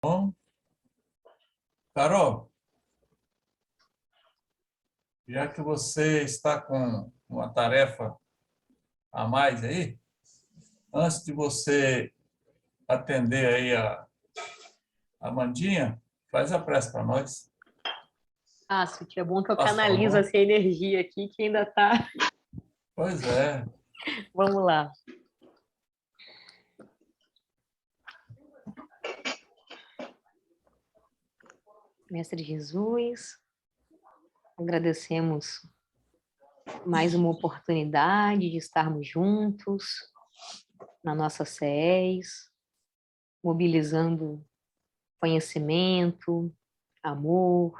Bom, Carol, já que você está com uma tarefa a mais aí, antes de você atender aí a Mandinha, faz a prece para nós. Ah, Suti, é bom que eu Faz canalizo favor. essa energia aqui que ainda tá. Pois é. Vamos lá. Mestre Jesus, agradecemos mais uma oportunidade de estarmos juntos na nossa SES, mobilizando conhecimento, amor,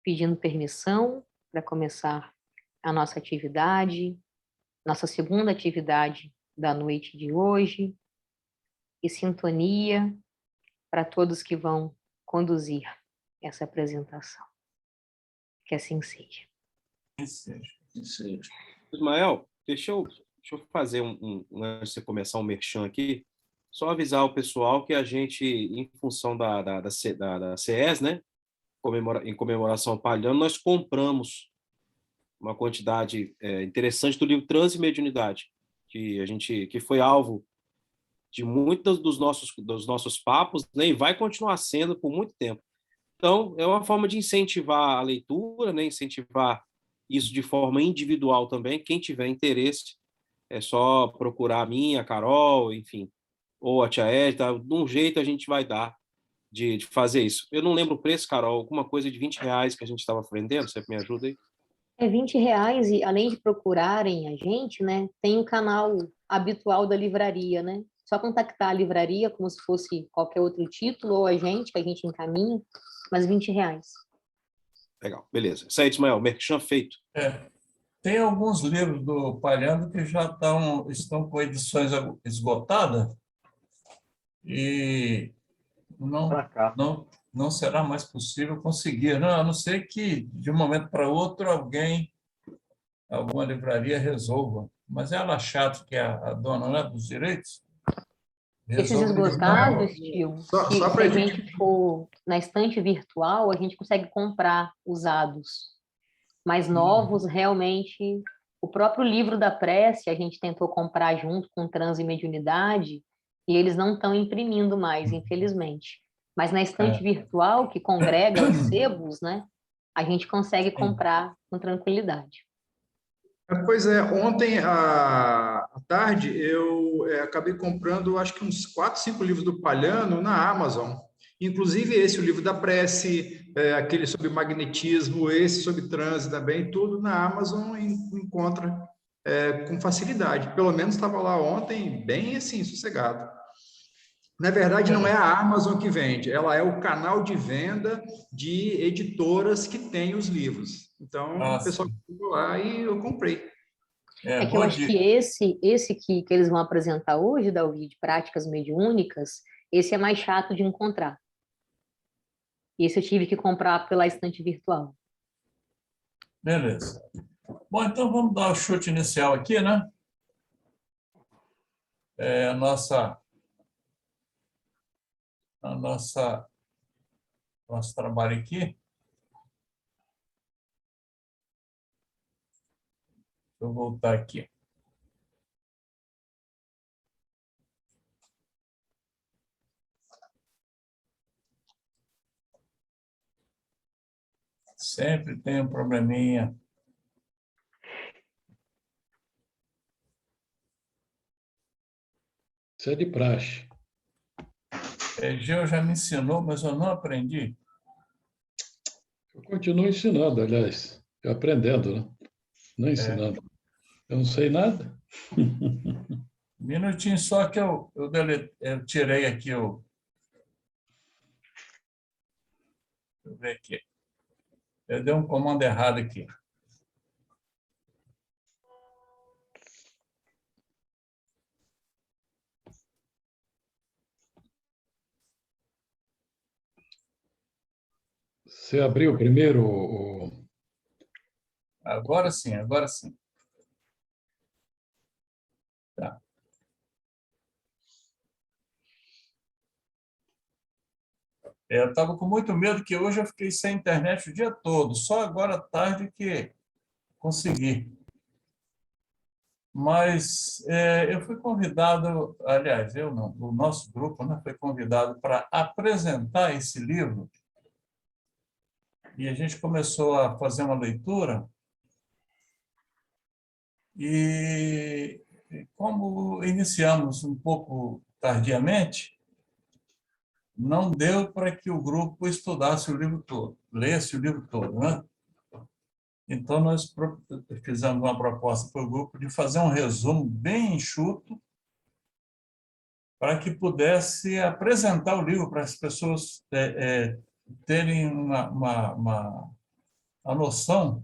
pedindo permissão para começar a nossa atividade, nossa segunda atividade da noite de hoje, e sintonia para todos que vão conduzir essa apresentação. Que assim seja. Isso. Ismael, deixa eu fazer antes de você começar um merchan aqui, só avisar o pessoal que a gente, em função da CES, né, em comemoração ao Palhano, nós compramos uma quantidade interessante do livro Transe e Mediunidade, que foi alvo de muitos dos nossos papos, né, e vai continuar sendo por muito tempo. Então, é uma forma de incentivar a leitura, né, incentivar isso de forma individual também. Quem tiver interesse, é só procurar a minha, a Carol, enfim, ou a tia Edita. De um jeito a gente vai dar de fazer isso. Eu não lembro o preço, Carol, alguma coisa de R$ 20 que a gente estava vendendo, você me ajuda aí? É R$ 20 e além de procurarem a gente, né, tem o canal habitual da livraria, né? Só contactar a livraria como se fosse qualquer outro título ou a gente, que a gente encaminha, mas R$ 20. Legal, beleza. Isso aí, Ismael, merchan feito. Tem alguns livros do Palhano que já estão com edições esgotadas e não será mais possível conseguir, não, a não ser que, de um momento para outro, alguma livraria resolva. Mas ela chato que é a dona, né, dos direitos, Esses resolve esgotados, eliminar. tio, Só se para a gente. gente for na estante virtual, a gente consegue comprar usados. Mas novos, realmente, o próprio livro da prece, a gente tentou comprar junto com Transe e Mediunidade, e eles não estão imprimindo mais, infelizmente. Mas na estante virtual, que congrega os sebos, né, a gente consegue comprar com tranquilidade. Pois é, ontem à tarde eu acabei comprando, acho que uns 4, 5 livros do Palhano na Amazon. Inclusive esse, o livro da prece, aquele sobre magnetismo, esse sobre transe também, tudo na Amazon encontra com facilidade. Pelo menos estava lá ontem, bem assim, sossegado. Na verdade, não é a Amazon que vende, ela é o canal de venda de editoras que tem os livros. Então, o pessoal ficou lá e eu comprei. É que eu acho que esse que eles vão apresentar hoje, da de práticas mediúnicas, esse é mais chato de encontrar. Esse eu tive que comprar pela estante virtual. Beleza. Bom, então vamos dar o chute inicial aqui, né? Nosso trabalho aqui. Deixa eu voltar aqui. Sempre tem um probleminha. Isso é de praxe. Geu já me ensinou, mas eu não aprendi. Eu continuo ensinando, aliás, eu aprendendo, né? Não ensinando. Eu não sei nada. Minutinho só que eu tirei aqui o... Deixa eu ver aqui. Eu dei um comando errado aqui. Você abriu primeiro o... Agora sim, agora sim. Tá. Eu estava com muito medo que hoje eu fiquei sem internet o dia todo, só agora à tarde que consegui. Mas eu fui convidado, aliás, eu não, o nosso grupo, né, foi convidado para apresentar esse livro, e a gente começou a fazer uma leitura, e como iniciamos um pouco tardiamente, não deu para que o grupo estudasse o livro todo, lesse o livro todo, né? Então, nós fizemos uma proposta para o grupo de fazer um resumo bem enxuto para que pudesse apresentar o livro para as pessoas terem a noção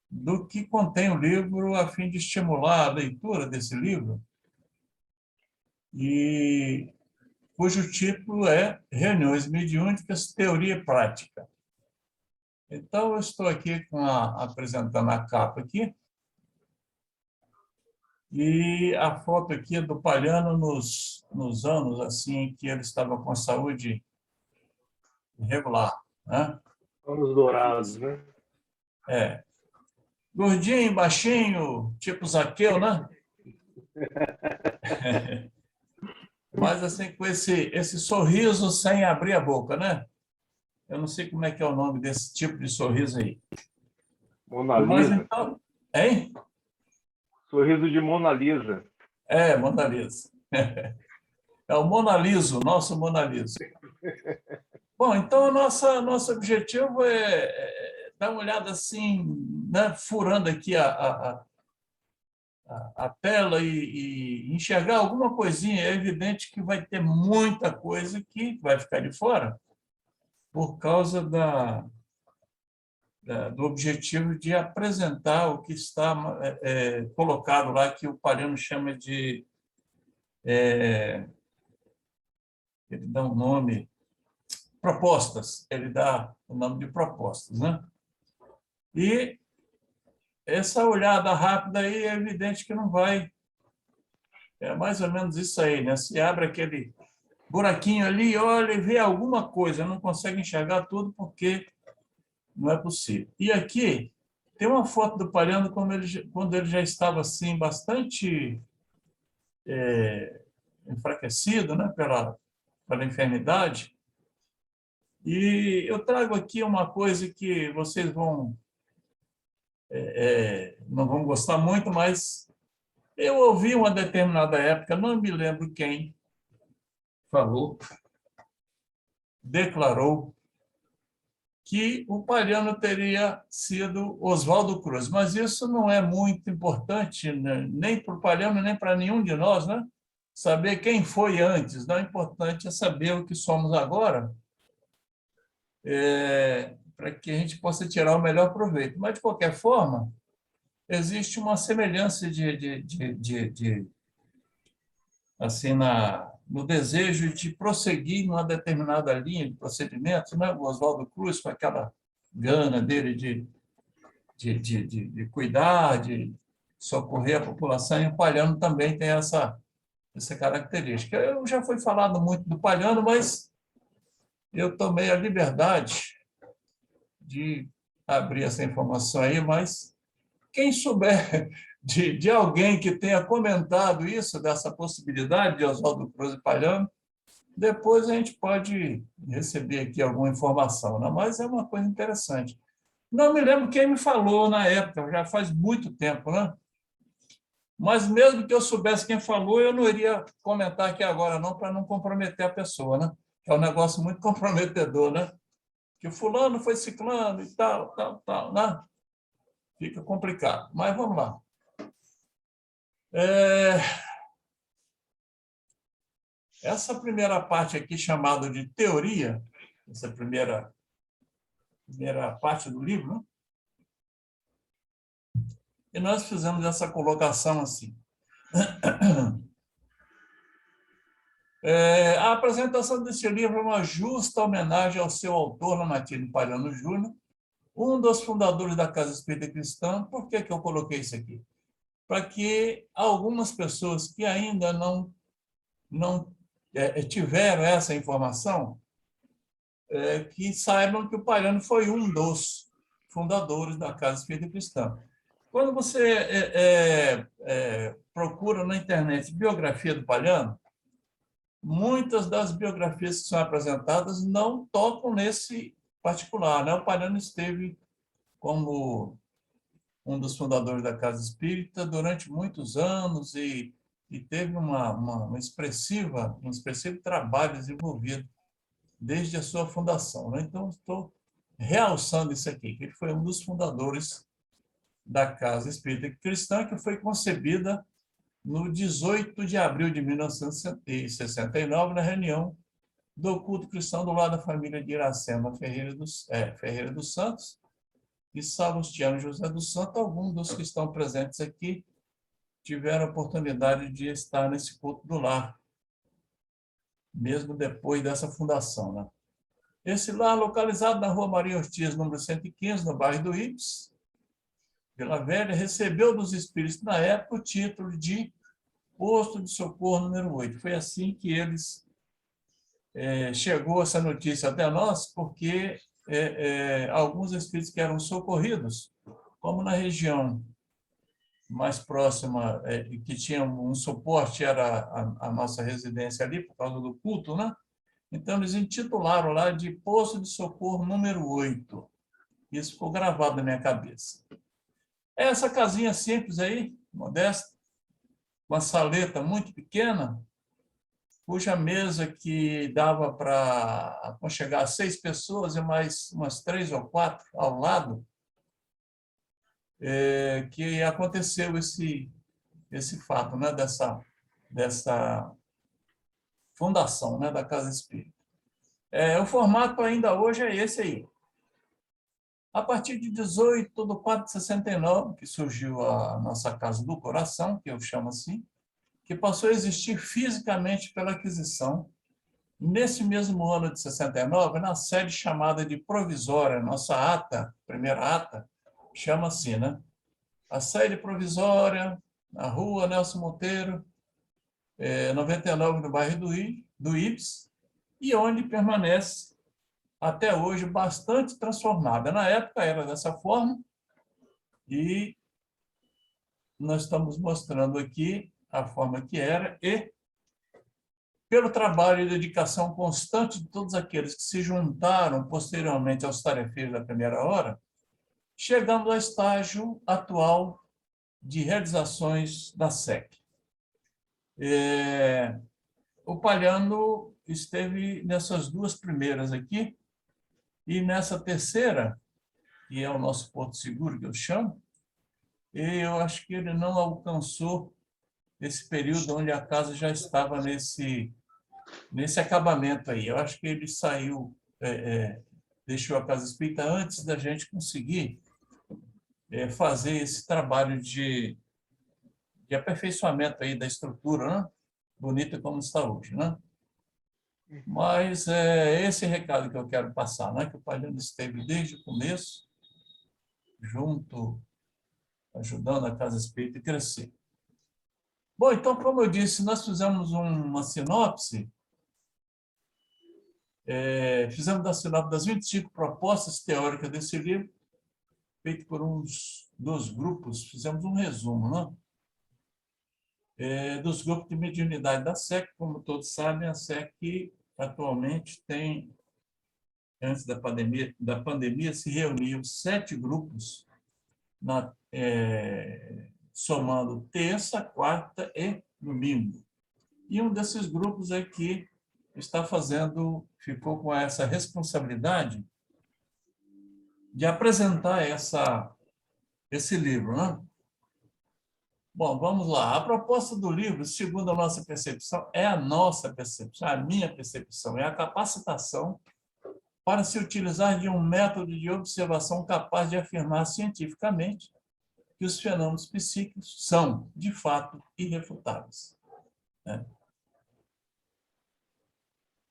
do que contém o livro, a fim de estimular a leitura desse livro, e cujo título é Reuniões Mediúnicas, Teoria e Prática. Então, eu estou aqui apresentando a capa aqui, e a foto aqui é do Palhano nos anos assim que ele estava com saúde regular, né? Anos dourados, né? Gordinho, baixinho, tipo Zaqueu, né? Mas assim, com esse sorriso sem abrir a boca, né? Eu não sei como é que é o nome desse tipo de sorriso aí. Mona Mas Lisa. então, hein? Sorriso de Mona Lisa. Mona Lisa. É o Mona Liso, nosso Mona Liso. Bom, então o nosso objetivo é dar uma olhada assim, né, furando aqui a tela e enxergar alguma coisinha. É evidente que vai ter muita coisa que vai ficar de fora por causa do objetivo de apresentar o que está colocado lá, que o Palhano chama de... ele dá um nome... propostas. Ele dá o nome de propostas, né? E essa olhada rápida aí é evidente que não vai... É mais ou menos isso aí, né? Se abre aquele buraquinho ali, olha e vê alguma coisa, não consegue enxergar tudo porque não é possível. E aqui tem uma foto do Palhano quando ele já estava assim, bastante enfraquecido, né? pela enfermidade. E eu trago aqui uma coisa que vocês não vão gostar muito, mas eu ouvi uma determinada época, não me lembro quem falou, declarou que o Palhano teria sido Oswaldo Cruz. Mas isso não é muito importante, né? Nem para o Palhano, nem para nenhum de nós, né? Saber quem foi antes. Não é importante é saber o que somos agora, para que a gente possa tirar o melhor proveito. Mas, de qualquer forma, existe uma semelhança assim, no desejo de prosseguir numa determinada linha de procedimento, né? O Oswaldo Cruz, com aquela gana dele de cuidar, de socorrer a população, e o Palhano também tem essa característica. Eu já foi falado muito do Palhano, mas eu tomei a liberdade de abrir essa informação aí, mas quem souber de alguém que tenha comentado isso, dessa possibilidade de Oswaldo Cruz e Palhano, depois a gente pode receber aqui alguma informação, né? Mas é uma coisa interessante. Não me lembro quem me falou na época, já faz muito tempo, né? Mas mesmo que eu soubesse quem falou, eu não iria comentar aqui agora, não, para não comprometer a pessoa, né? É um negócio muito comprometedor, né? Que o fulano foi ciclano e tal, né? Fica complicado. Mas vamos lá. Essa primeira parte aqui, chamada de teoria, essa primeira parte do livro, né? E nós fizemos essa colocação assim. A apresentação desse livro é uma justa homenagem ao seu autor, Lamartine Palhano Júnior, um dos fundadores da Casa Espírita Cristã. Por que eu coloquei isso aqui? Para que algumas pessoas que ainda não tiveram essa informação que saibam que o Palhano foi um dos fundadores da Casa Espírita Cristã. Quando você procura na internet biografia do Palhano, muitas das biografias que são apresentadas não tocam nesse particular, né? O Palhano esteve como um dos fundadores da Casa Espírita durante muitos anos e teve um expressivo trabalho desenvolvido desde a sua fundação, né? Então, estou realçando isso aqui, que ele foi um dos fundadores da Casa Espírita Cristã, que foi concebida no 18 de abril de 1969, na reunião do culto cristão do lado da família de Iracema Ferreira dos Santos e Salustiano José dos Santos. Alguns dos que estão presentes aqui tiveram a oportunidade de estar nesse culto do lar, mesmo depois dessa fundação, né? Esse lar, localizado na Rua Maria Ortiz, número 115, no bairro do Ips, Vila Velha, recebeu dos espíritos, na época, o título de Posto de Socorro número 8. Foi assim que eles chegou essa notícia até nós, porque alguns espíritos que eram socorridos, como na região mais próxima, que tinha um suporte, era a nossa residência ali, por causa do culto, né? Então, eles intitularam lá de Posto de Socorro número 8. Isso ficou gravado na minha cabeça. Essa casinha simples aí, modesta, uma saleta muito pequena, cuja mesa que dava para chegar a 6 pessoas e mais umas 3 ou 4 ao lado, que aconteceu esse fato, né, dessa fundação, né, da Casa Espírita. O formato ainda hoje é esse aí. A partir de 18 de 4 de 69, que surgiu a nossa Casa do Coração, que eu chamo assim, que passou a existir fisicamente pela aquisição, nesse mesmo ano de 69, na sede chamada de provisória, nossa ata, primeira ata, chama assim, né? A sede provisória, na rua Nelson Monteiro, 99, no bairro do Ips, e onde permanece até hoje bastante transformada. Na época era dessa forma, e nós estamos mostrando aqui a forma que era, e pelo trabalho e dedicação constante de todos aqueles que se juntaram posteriormente aos tarefeiros da primeira hora, chegamos ao estágio atual de realizações da SEC. O Palhano esteve nessas 2 primeiras aqui, e nessa terceira, que é o nosso Porto Seguro, que eu chamo, eu acho que ele não alcançou esse período onde a casa já estava nesse acabamento aí. Eu acho que ele saiu, deixou a Casa Espírita antes da gente conseguir fazer esse trabalho de aperfeiçoamento aí da estrutura, né? Bonita como está hoje, né? Mas esse recado que eu quero passar, né? Que o Palhano esteve desde o começo, junto, ajudando a Casa Espírita a crescer. Bom, então, como eu disse, nós fizemos uma sinopse, fizemos da sinopse das 25 propostas teóricas desse livro, feito por dos grupos, fizemos um resumo, né? Dos grupos de mediunidade da SEC. Como todos sabem, a SEC atualmente tem, antes da pandemia se reuniam 7 grupos, somando terça, quarta e domingo. E um desses grupos é que ficou com essa responsabilidade de apresentar esse livro, né? Bom, vamos lá. A proposta do livro, segundo a nossa percepção, é a nossa percepção, a minha percepção, é a capacitação para se utilizar de um método de observação capaz de afirmar cientificamente que os fenômenos psíquicos são, de fato, irrefutáveis, né?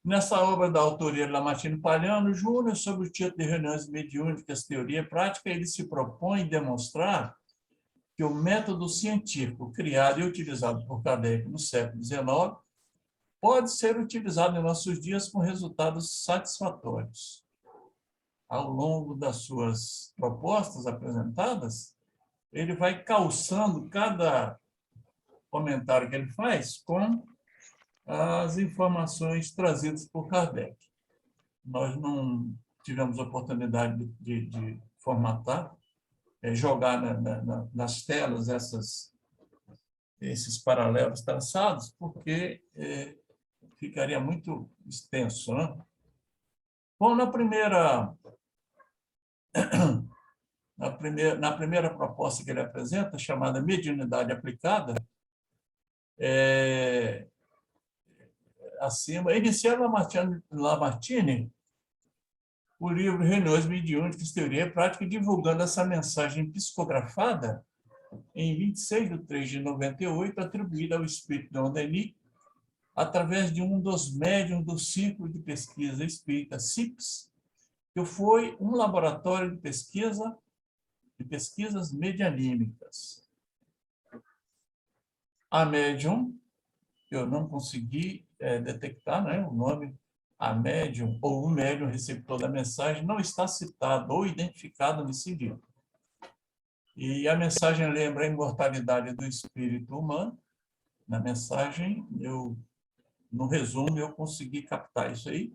Nessa obra da autoria de Lamartine Palhano Júnior, sob o título de Reuniões Mediúnicas, Teoria e Prática, ele se propõe demonstrar que o método científico criado e utilizado por Kardec no século XIX pode ser utilizado em nossos dias com resultados satisfatórios. Ao longo das suas propostas apresentadas, ele vai calçando cada comentário que ele faz com as informações trazidas por Kardec. Nós não tivemos oportunidade de formatar, jogar nas telas esses paralelos traçados, porque ficaria muito extenso, né? Bom, na primeira proposta que ele apresenta, chamada mediunidade aplicada, acima, iniciaram Lamartine o livro Reuniões Mediúnicas, Teoria e Prática, divulgando essa mensagem psicografada em 26 de 3 de 98, atribuída ao espírito Leon Denis, através de um dos médiuns do Círculo de Pesquisa Espírita, CIPS, que foi um laboratório de pesquisas medianímicas. A médium, eu não consegui detectar, né, o nome, a médium ou o médium receptor da mensagem não está citado ou identificado nesse livro. E a mensagem lembra a imortalidade do espírito humano. Na mensagem, no resumo, eu consegui captar isso aí,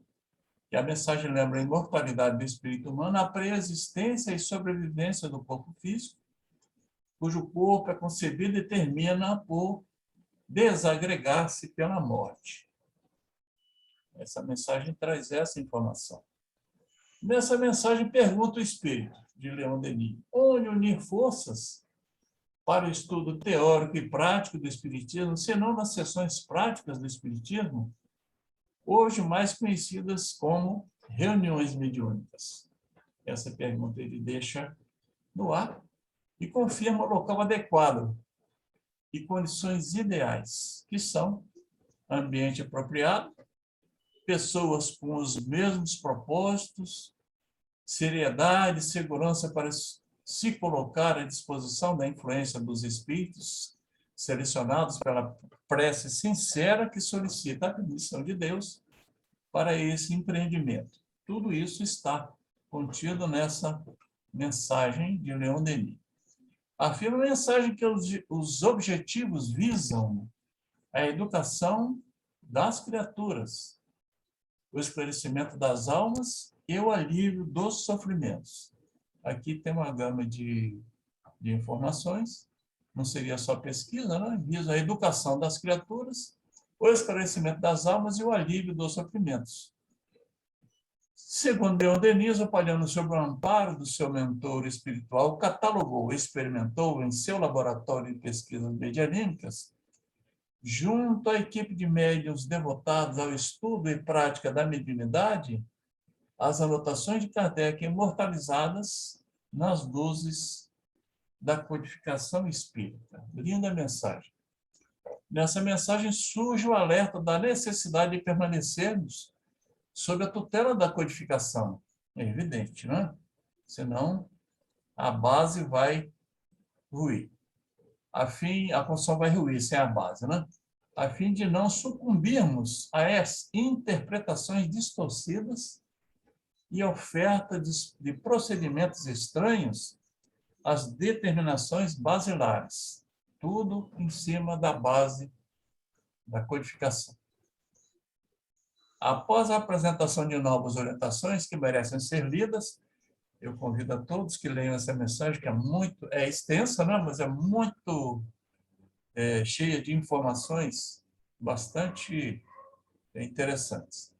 que a mensagem lembra a imortalidade do espírito humano, a preexistência e sobrevivência do corpo físico, cujo corpo é concebido e termina por desagregar-se pela morte. Essa mensagem traz essa informação. Nessa mensagem, pergunta o espírito de Leon Denis: onde unir forças para o estudo teórico e prático do espiritismo, senão nas sessões práticas do espiritismo, hoje mais conhecidas como reuniões mediúnicas? Essa pergunta ele deixa no ar e confirma o local adequado e condições ideais, que são ambiente apropriado, pessoas com os mesmos propósitos, seriedade e segurança para se colocar à disposição da influência dos espíritos selecionados pela prece sincera que solicita a permissão de Deus para esse empreendimento. Tudo isso está contido nessa mensagem de Leon Denis. Afirma a mensagem que os objetivos visam a educação das criaturas, o esclarecimento das almas e o alívio dos sofrimentos. Aqui tem uma gama de informações, não seria só pesquisa, né? Visa a educação das criaturas, o esclarecimento das almas e o alívio dos sofrimentos. Segundo Leon Denis, o Palhano, sob o amparo do seu mentor espiritual, catalogou, experimentou em seu laboratório de pesquisas medianímicas, junto à equipe de médiuns devotados ao estudo e prática da mediunidade, as anotações de Kardec imortalizadas nas luzes da codificação espírita. Linda mensagem. Nessa mensagem surge o alerta da necessidade de permanecermos sob a tutela da codificação. É evidente, né? Senão, a base vai ruir. A construção vai ruir sem a base, né? A fim de não sucumbirmos a essas interpretações distorcidas e oferta de procedimentos estranhos às determinações basilares. Tudo em cima da base da codificação. Após a apresentação de novas orientações que merecem ser lidas, eu convido a todos que leiam essa mensagem, que é extensa, né? Mas é muito cheia de informações bastante interessantes.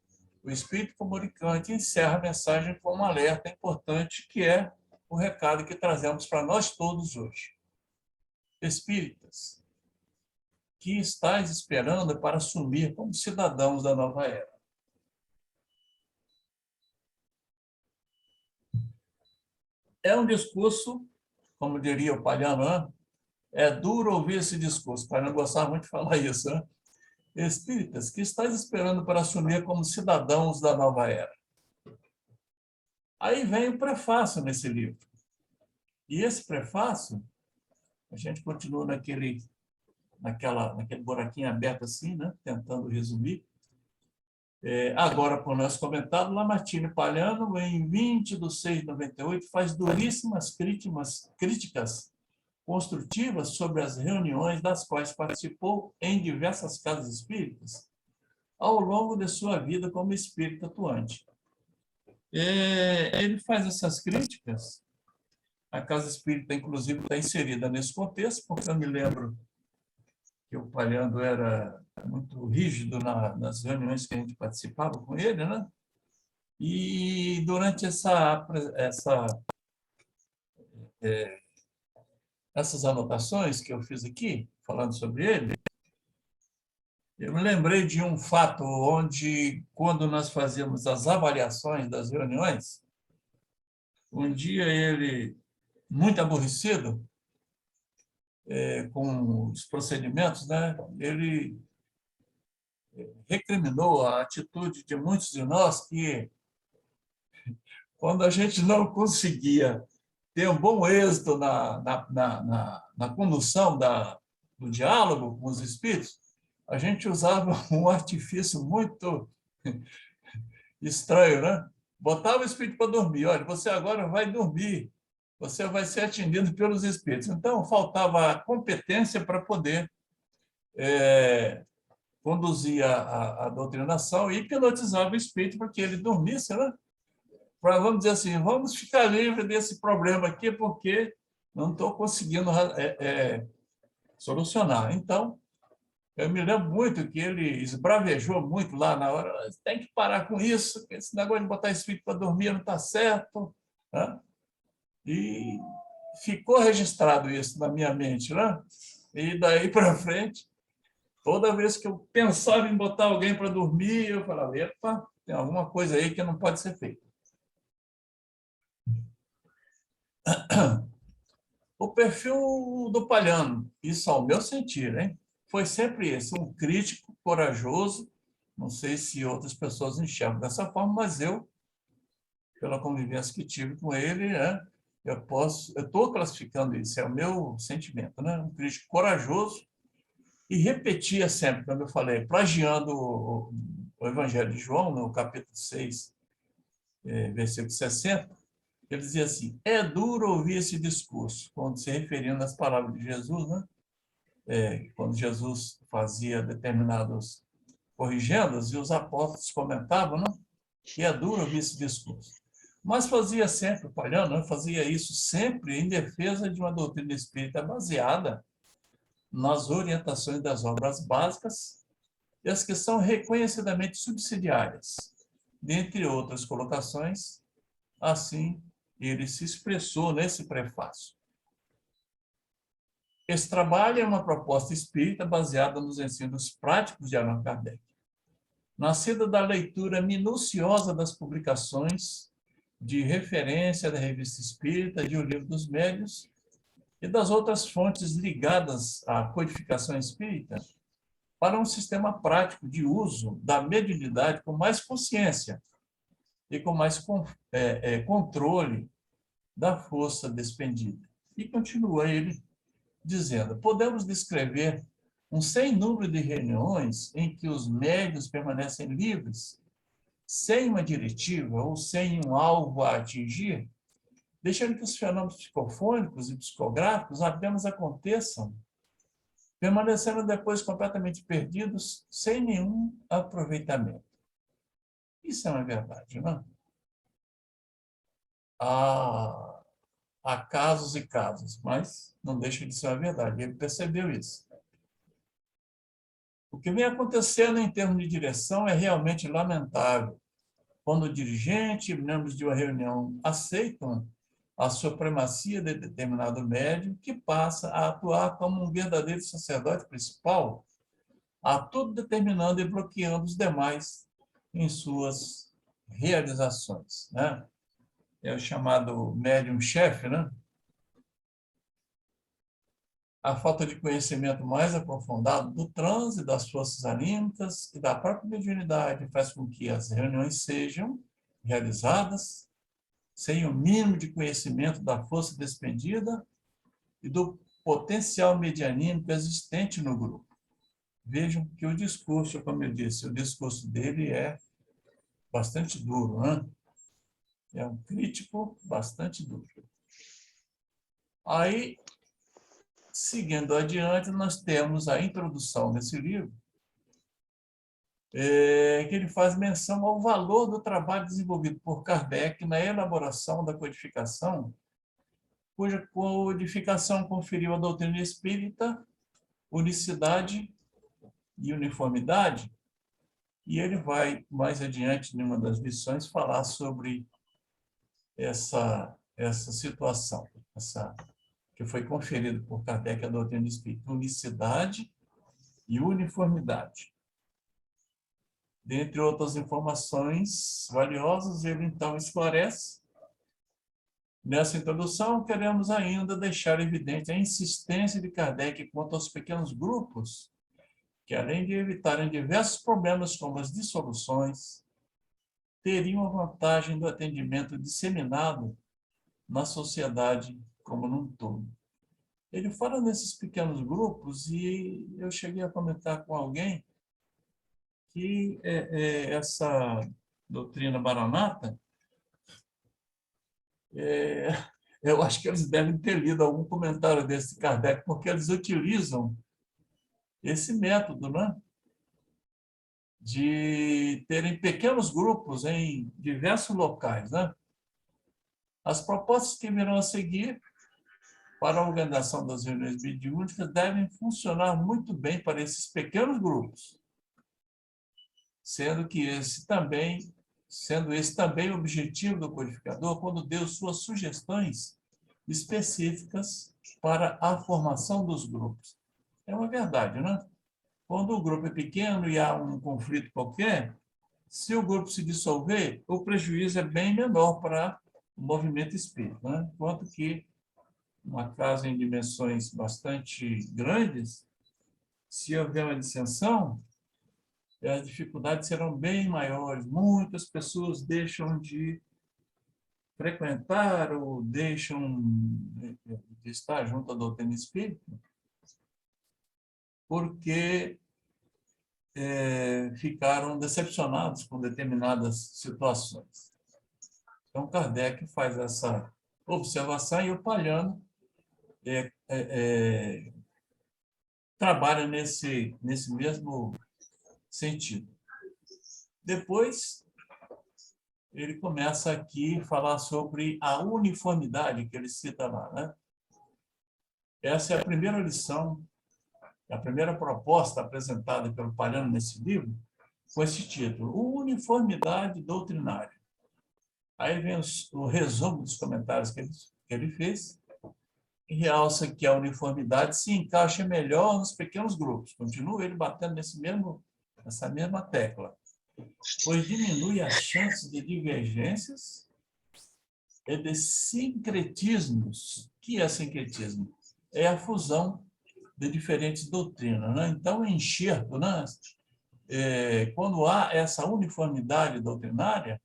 O Espírito comunicante encerra a mensagem com um alerta importante, que é o recado que trazemos para nós todos hoje. Espíritas, que estáis esperando para assumir como cidadãos da nova era? É um discurso, como diria o Palhano, é duro ouvir esse discurso, para não gostar muito de falar isso, né? Espíritas, que estáis esperando para assumir como cidadãos da nova era? Aí vem o prefácio nesse livro. E esse prefácio, a gente continua naquele buraquinho aberto assim, né? Tentando resumir. Agora, por nós comentado, Lamartine Palhano, em 20/6/98, faz duríssimas críticas construtivas sobre as reuniões das quais participou em diversas casas espíritas ao longo de sua vida como espírita atuante. Ele faz essas críticas, a casa espírita, inclusive, está inserida nesse contexto, porque eu me lembro que o Palhano era muito rígido nas reuniões que a gente participava com ele, né? E durante essas anotações que eu fiz aqui, falando sobre ele, eu me lembrei de um fato onde, quando nós fazíamos as avaliações das reuniões, um dia ele, muito aborrecido com os procedimentos, né, ele recriminou a atitude de muitos de nós que, quando a gente não conseguia ter um bom êxito na condução do diálogo com os espíritos, a gente usava um artifício muito estranho, né? Botava o espírito para dormir. Olha, você agora vai dormir, você vai ser atendido pelos espíritos. Então, faltava a competência para poder conduzir a doutrinação e hipnotizava o espírito para que ele dormisse, né? Para, vamos dizer assim, vamos ficar livre desse problema aqui, porque não estou conseguindo solucionar. Então, eu me lembro muito que ele esbravejou muito lá na hora, tem que parar com isso, esse negócio de botar espírito para dormir não está certo, né? E ficou registrado isso na minha mente, né? E daí para frente, toda vez que eu pensava em botar alguém para dormir, eu falava, epa, tem alguma coisa aí que não pode ser feita. O perfil do Palhano, isso ao meu sentir, hein? Foi sempre esse, um crítico corajoso. Não sei se outras pessoas enxergam dessa forma, mas eu, pela convivência que tive com ele, né, eu estou classificando isso, é o meu sentimento, né? Um crítico corajoso, e repetia sempre, como eu falei, plagiando o Evangelho de João, no capítulo 6, versículo 60, ele dizia assim, é duro ouvir esse discurso, quando se referindo às palavras de Jesus, né? Quando Jesus fazia determinados corrigendos e os apóstolos comentavam, né? Que é duro ouvir esse discurso. Mas fazia sempre, o Palhano, né? Fazia isso sempre em defesa de uma doutrina espírita baseada nas orientações das obras básicas e as que são reconhecidamente subsidiárias, dentre outras colocações. Assim, ele se expressou nesse prefácio. Esse trabalho é uma proposta espírita baseada nos ensinos práticos de Allan Kardec, nascida da leitura minuciosa das publicações de referência da Revista Espírita, de O Livro dos Médiuns e das outras fontes ligadas à codificação espírita, para um sistema prático de uso da mediunidade com mais consciência e com mais controle da força despendida. E continua ele dizendo, podemos descrever um sem número de reuniões em que os médiuns permanecem livres, sem uma diretiva ou sem um alvo a atingir, deixando que os fenômenos psicofônicos e psicográficos apenas aconteçam, permanecendo depois completamente perdidos, sem nenhum aproveitamento. Isso é uma verdade, não é? Há casos e casos, mas não deixa de ser uma verdade. Ele percebeu isso. O que vem acontecendo em termos de direção é realmente lamentável. Quando o dirigente e membros de uma reunião aceitam a supremacia de determinado médium, que passa a atuar como um verdadeiro sacerdote principal, a tudo determinando e bloqueando os demais em suas realizações, né? É o chamado médium-chefe, né? A falta de conhecimento mais aprofundado do transe, das forças anímicas e da própria mediunidade faz com que as reuniões sejam realizadas sem o mínimo de conhecimento da força despendida e do potencial medianímico existente no grupo. Vejam que o discurso, como eu disse, o discurso dele é bastante duro, né? É um crítico bastante duro. Aí, seguindo adiante, nós temos a introdução desse livro, que ele faz menção ao valor do trabalho desenvolvido por Kardec na elaboração da codificação, cuja codificação conferiu à doutrina espírita unicidade e uniformidade, e ele vai, mais adiante, em uma das lições, falar sobre essa situação, que foi conferida por Kardec à doutrina espírita, unicidade e uniformidade. Dentre outras informações valiosas, ele então esclarece. Nessa introdução, queremos ainda deixar evidente a insistência de Kardec quanto aos pequenos grupos, que além de evitarem diversos problemas como as dissoluções, teriam a vantagem do atendimento disseminado na sociedade como num todo. Ele fala nesses pequenos grupos e eu cheguei a comentar com alguém que essa doutrina Maranata, eu acho que eles devem ter lido algum comentário desse Kardec, porque eles utilizam esse método, né? De terem pequenos grupos em diversos locais, né? As propostas que virão a seguir para a organização das reuniões mediúnicas devem funcionar muito bem para esses pequenos grupos, sendo esse também o objetivo do codificador quando deu suas sugestões específicas para a formação dos grupos. É uma verdade, né? Quando o grupo é pequeno e há um conflito qualquer, se o grupo se dissolver, o prejuízo é bem menor para o movimento espírita, né? Enquanto que uma casa em dimensões bastante grandes, se houver uma dissensão, as dificuldades serão bem maiores. Muitas pessoas deixam de frequentar ou deixam de estar junto à doutrina espírita porque ficaram decepcionados com determinadas situações. Então, Kardec faz essa observação e o Palhano trabalha nesse mesmo sentido. Depois, ele começa aqui a falar sobre a uniformidade que ele cita lá, né? Essa é a primeira lição, a primeira proposta apresentada pelo Palhano nesse livro, com esse título, Uniformidade Doutrinária. Aí vem o resumo dos comentários que ele fez, e realça que a uniformidade se encaixa melhor nos pequenos grupos. Continua ele batendo nessa mesma tecla, pois diminui as chances de divergências e de sincretismos. O que é sincretismo? É a fusão de diferentes doutrinas, né? Então, o enxerto, né? Quando há essa uniformidade doutrinária,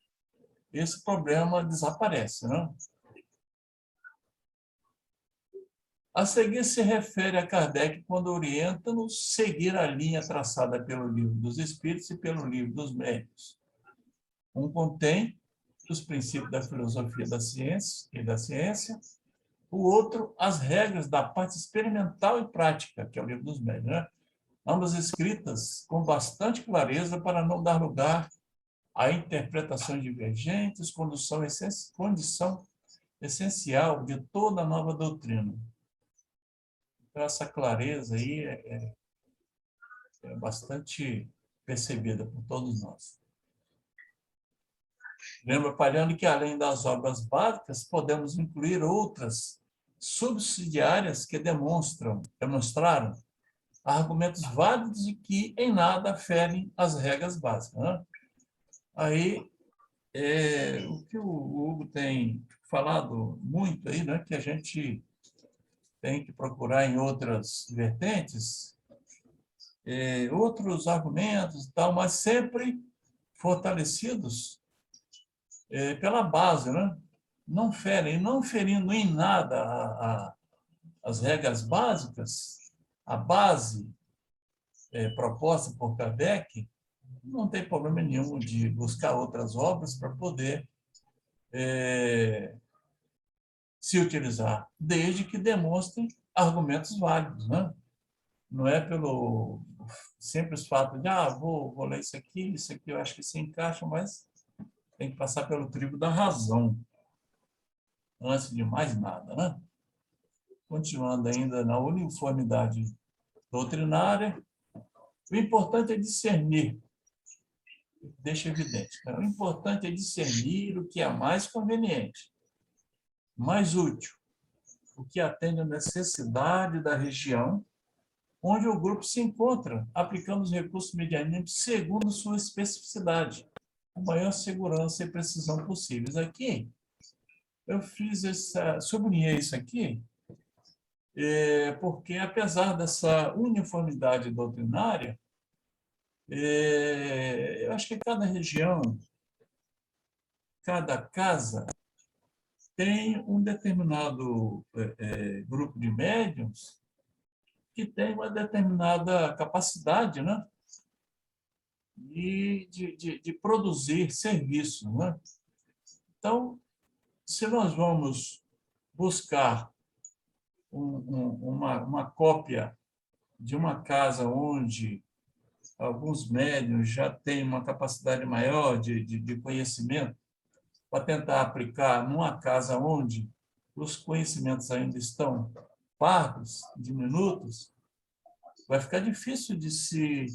esse problema desaparece, né? A seguir se refere a Kardec quando orienta-nos seguir a linha traçada pelo Livro dos Espíritos e pelo Livro dos Médiuns. Um contém os princípios da filosofia da ciência, o outro, as regras da parte experimental e prática, que é o Livro dos Médiuns, né? Ambas escritas com bastante clareza para não dar lugar a interpretações divergentes, condição essencial de toda a nova doutrina. Então, essa clareza aí é bastante percebida por todos nós. Lembra, Palhano, que além das obras básicas, podemos incluir outras subsidiárias que demonstraram argumentos válidos e que em nada ferem as regras básicas, né? Aí, o que o Hugo tem falado muito aí, né, que a gente tem que procurar em outras vertentes, outros argumentos e tal, mas sempre fortalecidos pela base, né? Não ferindo em nada as regras básicas, a base proposta por Kardec não tem problema nenhum de buscar outras obras para poder se utilizar, desde que demonstrem argumentos válidos, né? Não é pelo simples fato de, vou ler isso aqui eu acho que se encaixa, mas tem que passar pelo crivo da razão, antes de mais nada, né? Continuando ainda na uniformidade doutrinária, o importante é discernir, deixa evidente, né? O importante é discernir o que é mais conveniente, mais útil, o que atende à necessidade da região onde o grupo se encontra, aplicando os recursos medianímicos segundo sua especificidade, com maior segurança e precisão possíveis. Aqui, eu sublinhei isso aqui, porque, apesar dessa uniformidade doutrinária, eu acho que cada região, cada casa, tem um determinado grupo de médiuns que tem uma determinada capacidade, né, de produzir serviço, né? Então, se nós vamos buscar uma cópia de uma casa onde alguns médiuns já têm uma capacidade maior de conhecimento, para tentar aplicar numa casa onde os conhecimentos ainda estão parcos, diminutos, vai ficar difícil de se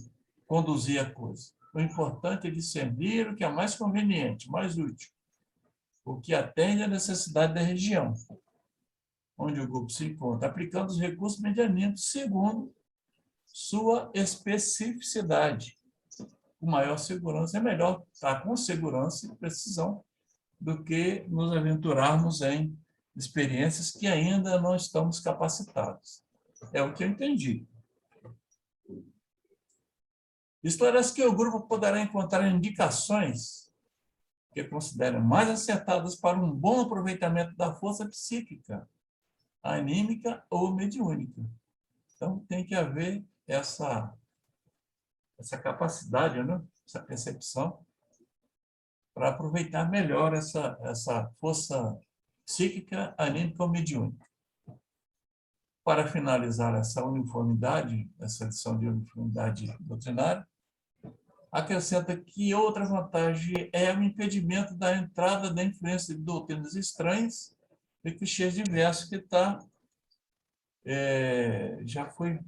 conduzir a coisa. O importante é discernir o que é mais conveniente, mais útil, o que atende à necessidade da região onde o grupo se encontra, aplicando os recursos medianímicos segundo sua especificidade. Com maior segurança, é melhor estar com segurança e precisão do que nos aventurarmos em experiências que ainda não estamos capacitados. É o que eu entendi. Esclarece que o grupo poderá encontrar indicações que considerem mais acertadas para um bom aproveitamento da força psíquica, anímica ou mediúnica. Então, tem que haver essa capacidade, né? Essa percepção, para aproveitar melhor essa força psíquica, anímica ou mediúnica. Para finalizar essa uniformidade, essa lição de uniformidade doutrinária, acrescenta que outra vantagem é o impedimento da entrada da influência de doutrinas estranhas e clichês diversos, que já foi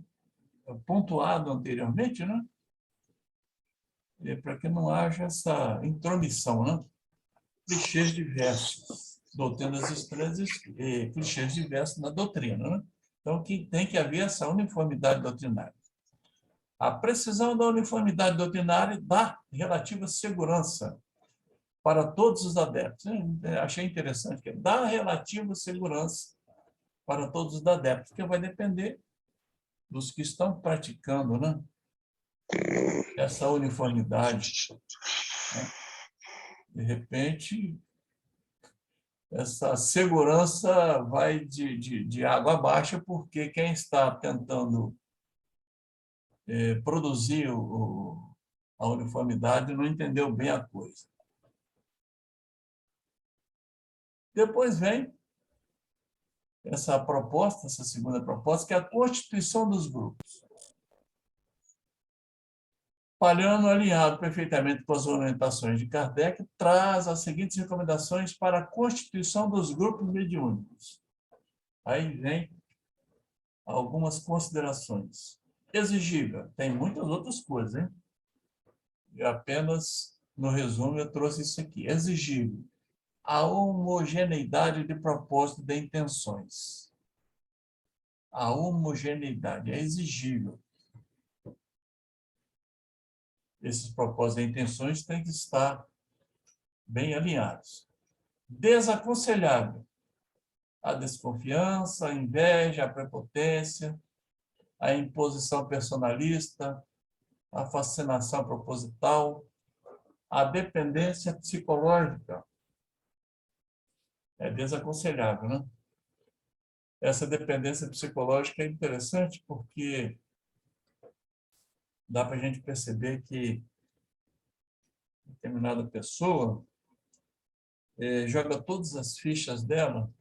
pontuado anteriormente, né? Para que não haja essa intromissão, né? Clichês diversos, doutrinas estranhas e clichês diversos na doutrina, né? Então, tem que haver essa uniformidade doutrinária. A precisão da uniformidade doutrinária dá relativa segurança para todos os adeptos. Achei interessante que dá relativa segurança para todos os adeptos, porque vai depender dos que estão praticando, né, essa uniformidade, né? De repente, essa segurança vai de água abaixo, porque quem está tentando produzir a uniformidade não entendeu bem a coisa. Depois vem essa proposta, essa segunda proposta, que é a constituição dos grupos. Palhano, alinhado perfeitamente com as orientações de Kardec, traz as seguintes recomendações para a constituição dos grupos mediúnicos. Aí vem algumas considerações. Exigível. Tem muitas outras coisas, hein? E apenas, no resumo, eu trouxe isso aqui. Exigível. A homogeneidade de propósito de intenções. A homogeneidade é exigível. Esses propósitos e intenções têm que estar bem alinhados. Desaconselhável. A desconfiança, a inveja, a prepotência, a imposição personalista, a fascinação proposital, a dependência psicológica. É desaconselhável, né? Essa dependência psicológica é interessante porque dá para a gente perceber que determinada pessoa joga todas as fichas dela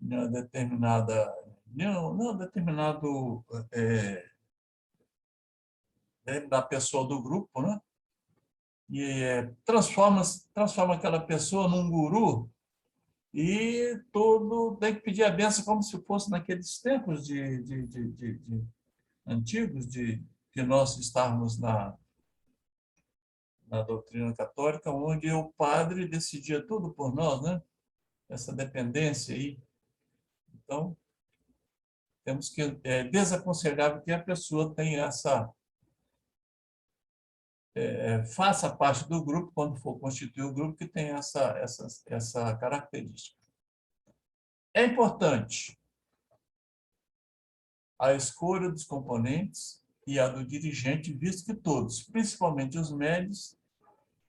em uma determinada, não determinado da pessoa do grupo, né? E transforma aquela pessoa num guru e todo tem que pedir a benção como se fosse naqueles tempos antigos de nós estarmos na doutrina católica, onde o padre decidia tudo por nós, né? Essa dependência aí. Então, temos que desaconselhável que a pessoa tenha faça parte do grupo, quando for constituir o grupo, que tenha essa característica. É importante a escolha dos componentes e a do dirigente, visto que todos, principalmente os médios,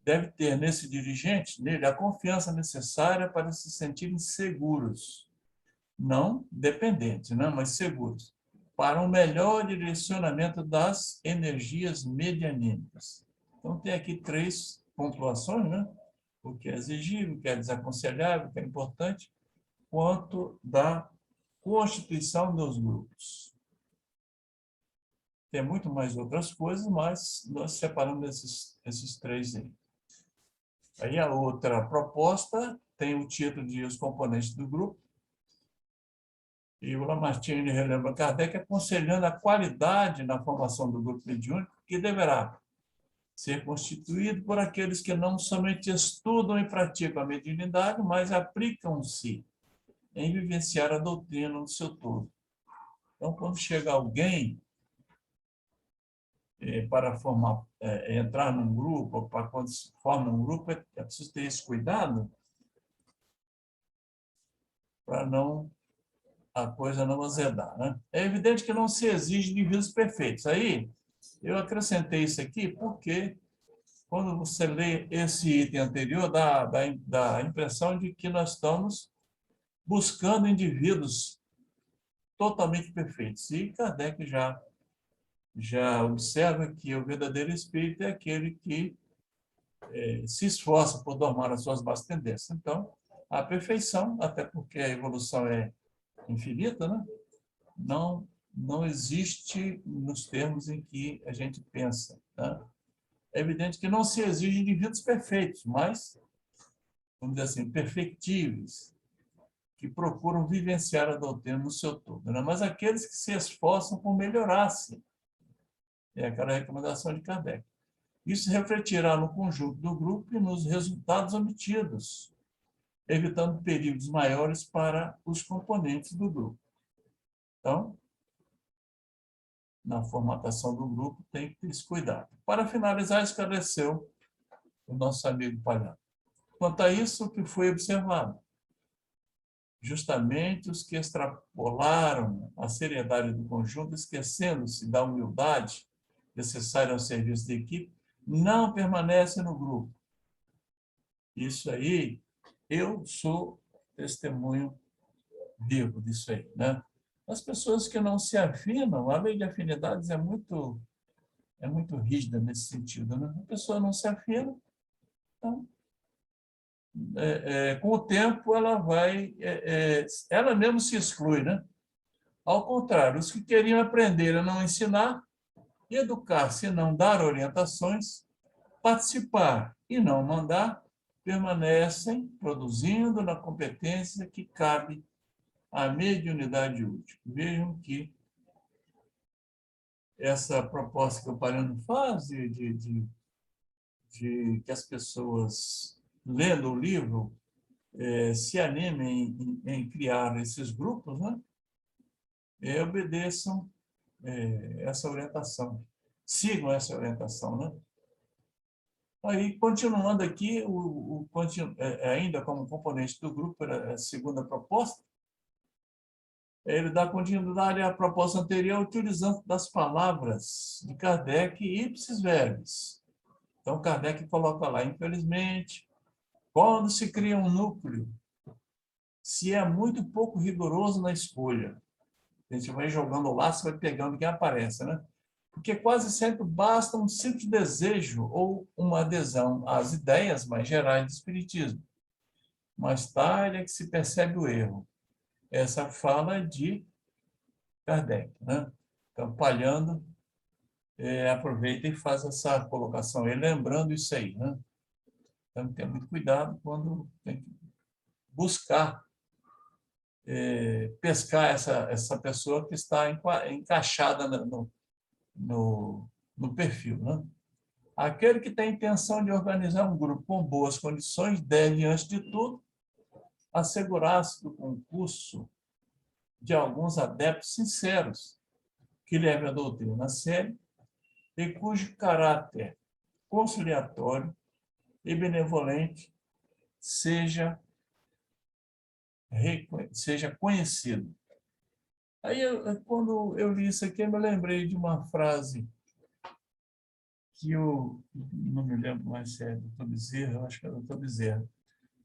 devem ter nele, a confiança necessária para se sentirem seguros, não dependentes, né, mas seguros, para um melhor direcionamento das energias medianímicas. Então, tem aqui 3 pontuações, né? O que é exigível, o que é desaconselhável, o que é importante, quanto da constituição dos grupos. Tem muito mais outras coisas, mas nós separamos esses 3 aí. Aí a outra proposta tem o título de Os Componentes do Grupo, e o Lamartine relembra Kardec aconselhando a qualidade na formação do grupo mediúnico, que deverá ser constituído por aqueles que não somente estudam e praticam a mediunidade, mas aplicam-se em vivenciar a doutrina no seu todo. Então, quando chega alguém para entrar num grupo, ou para quando se forma um grupo, é preciso ter esse cuidado para a coisa não azedar, né? É evidente que não se exige indivíduos perfeitos. Aí, eu acrescentei isso aqui porque, quando você lê esse item anterior, dá a impressão de que nós estamos buscando indivíduos totalmente perfeitos. E Kardec já observa que o verdadeiro espírito é aquele que se esforça por domar as suas más tendências. Então, a perfeição, até porque a evolução é infinita, né? Não existe nos termos em que a gente pensa, né? É evidente que não se exige indivíduos perfeitos, mas, vamos dizer assim, perfectíveis, que procuram vivenciar a doutrina no seu todo, né? Mas aqueles que se esforçam por melhorar-se. É aquela recomendação de Kardec. Isso refletirá no conjunto do grupo e nos resultados obtidos, evitando perigos maiores para os componentes do grupo. Então, na formatação do grupo, tem que ter esse cuidado. Para finalizar, esclareceu o nosso amigo Palhano. Quanto a isso, o que foi observado? Justamente os que extrapolaram a seriedade do conjunto, esquecendo-se da humildade necessária ao serviço da equipe, não permanecem no grupo. Isso aí, eu sou testemunho vivo disso aí, né? As pessoas que não se afinam, a lei de afinidades é muito rígida nesse sentido, né? A pessoa não se afina, então, com o tempo, ela vai, ela mesma se exclui, né? Ao contrário, os que queriam aprender a não ensinar, educar-se e não dar orientações, participar e não mandar, permanecem produzindo na competência que cabe à mediunidade útil. Vejam que essa proposta que o Palhano faz de que as pessoas, lendo o livro, se animem em criar esses grupos, né? Obedeçam essa orientação, sigam essa orientação, né? Aí, continuando aqui, ainda como componente do grupo, a segunda proposta, ele dá continuidade à proposta anterior, utilizando das palavras de Kardec ipsis verbis. Então, Kardec coloca lá, infelizmente, quando se cria um núcleo, se é muito pouco rigoroso na escolha, a gente vai jogando lá, você vai pegando quem aparece, né? porque quase sempre basta um simples desejo ou uma adesão às ideias mais gerais do Espiritismo. Mais tarde é que se percebe o erro. Essa fala de Kardec, né? Então, Palhando aproveita e faz essa colocação, e lembrando isso aí, né? Então, tem muito cuidado quando tem que buscar pescar essa pessoa que está encaixada no perfil, né? Aquele que tem a intenção de organizar um grupo com boas condições deve, antes de tudo, assegurar-se do concurso de alguns adeptos sinceros que levem a doutrina a sério e cujo caráter conciliatório e benevolente seja conhecido. Aí, quando eu li isso aqui, eu me lembrei de uma frase que eu não me lembro mais se é Dr. Bezerra, eu acho que é Dr. Bezerra.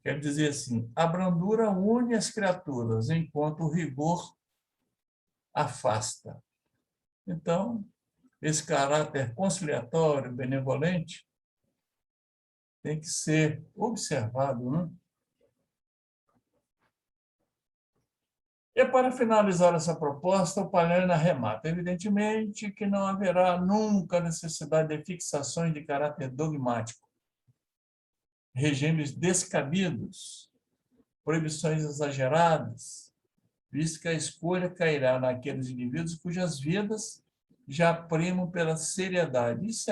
Quer dizer assim: a brandura une as criaturas, enquanto o rigor afasta. Então, esse caráter conciliatório, benevolente, tem que ser observado, né? E para finalizar essa proposta, o Palhano arremata, evidentemente, que não haverá nunca necessidade de fixações de caráter dogmático, regimes descabidos, proibições exageradas, visto que a escolha cairá naqueles indivíduos cujas vidas já primam pela seriedade. Isso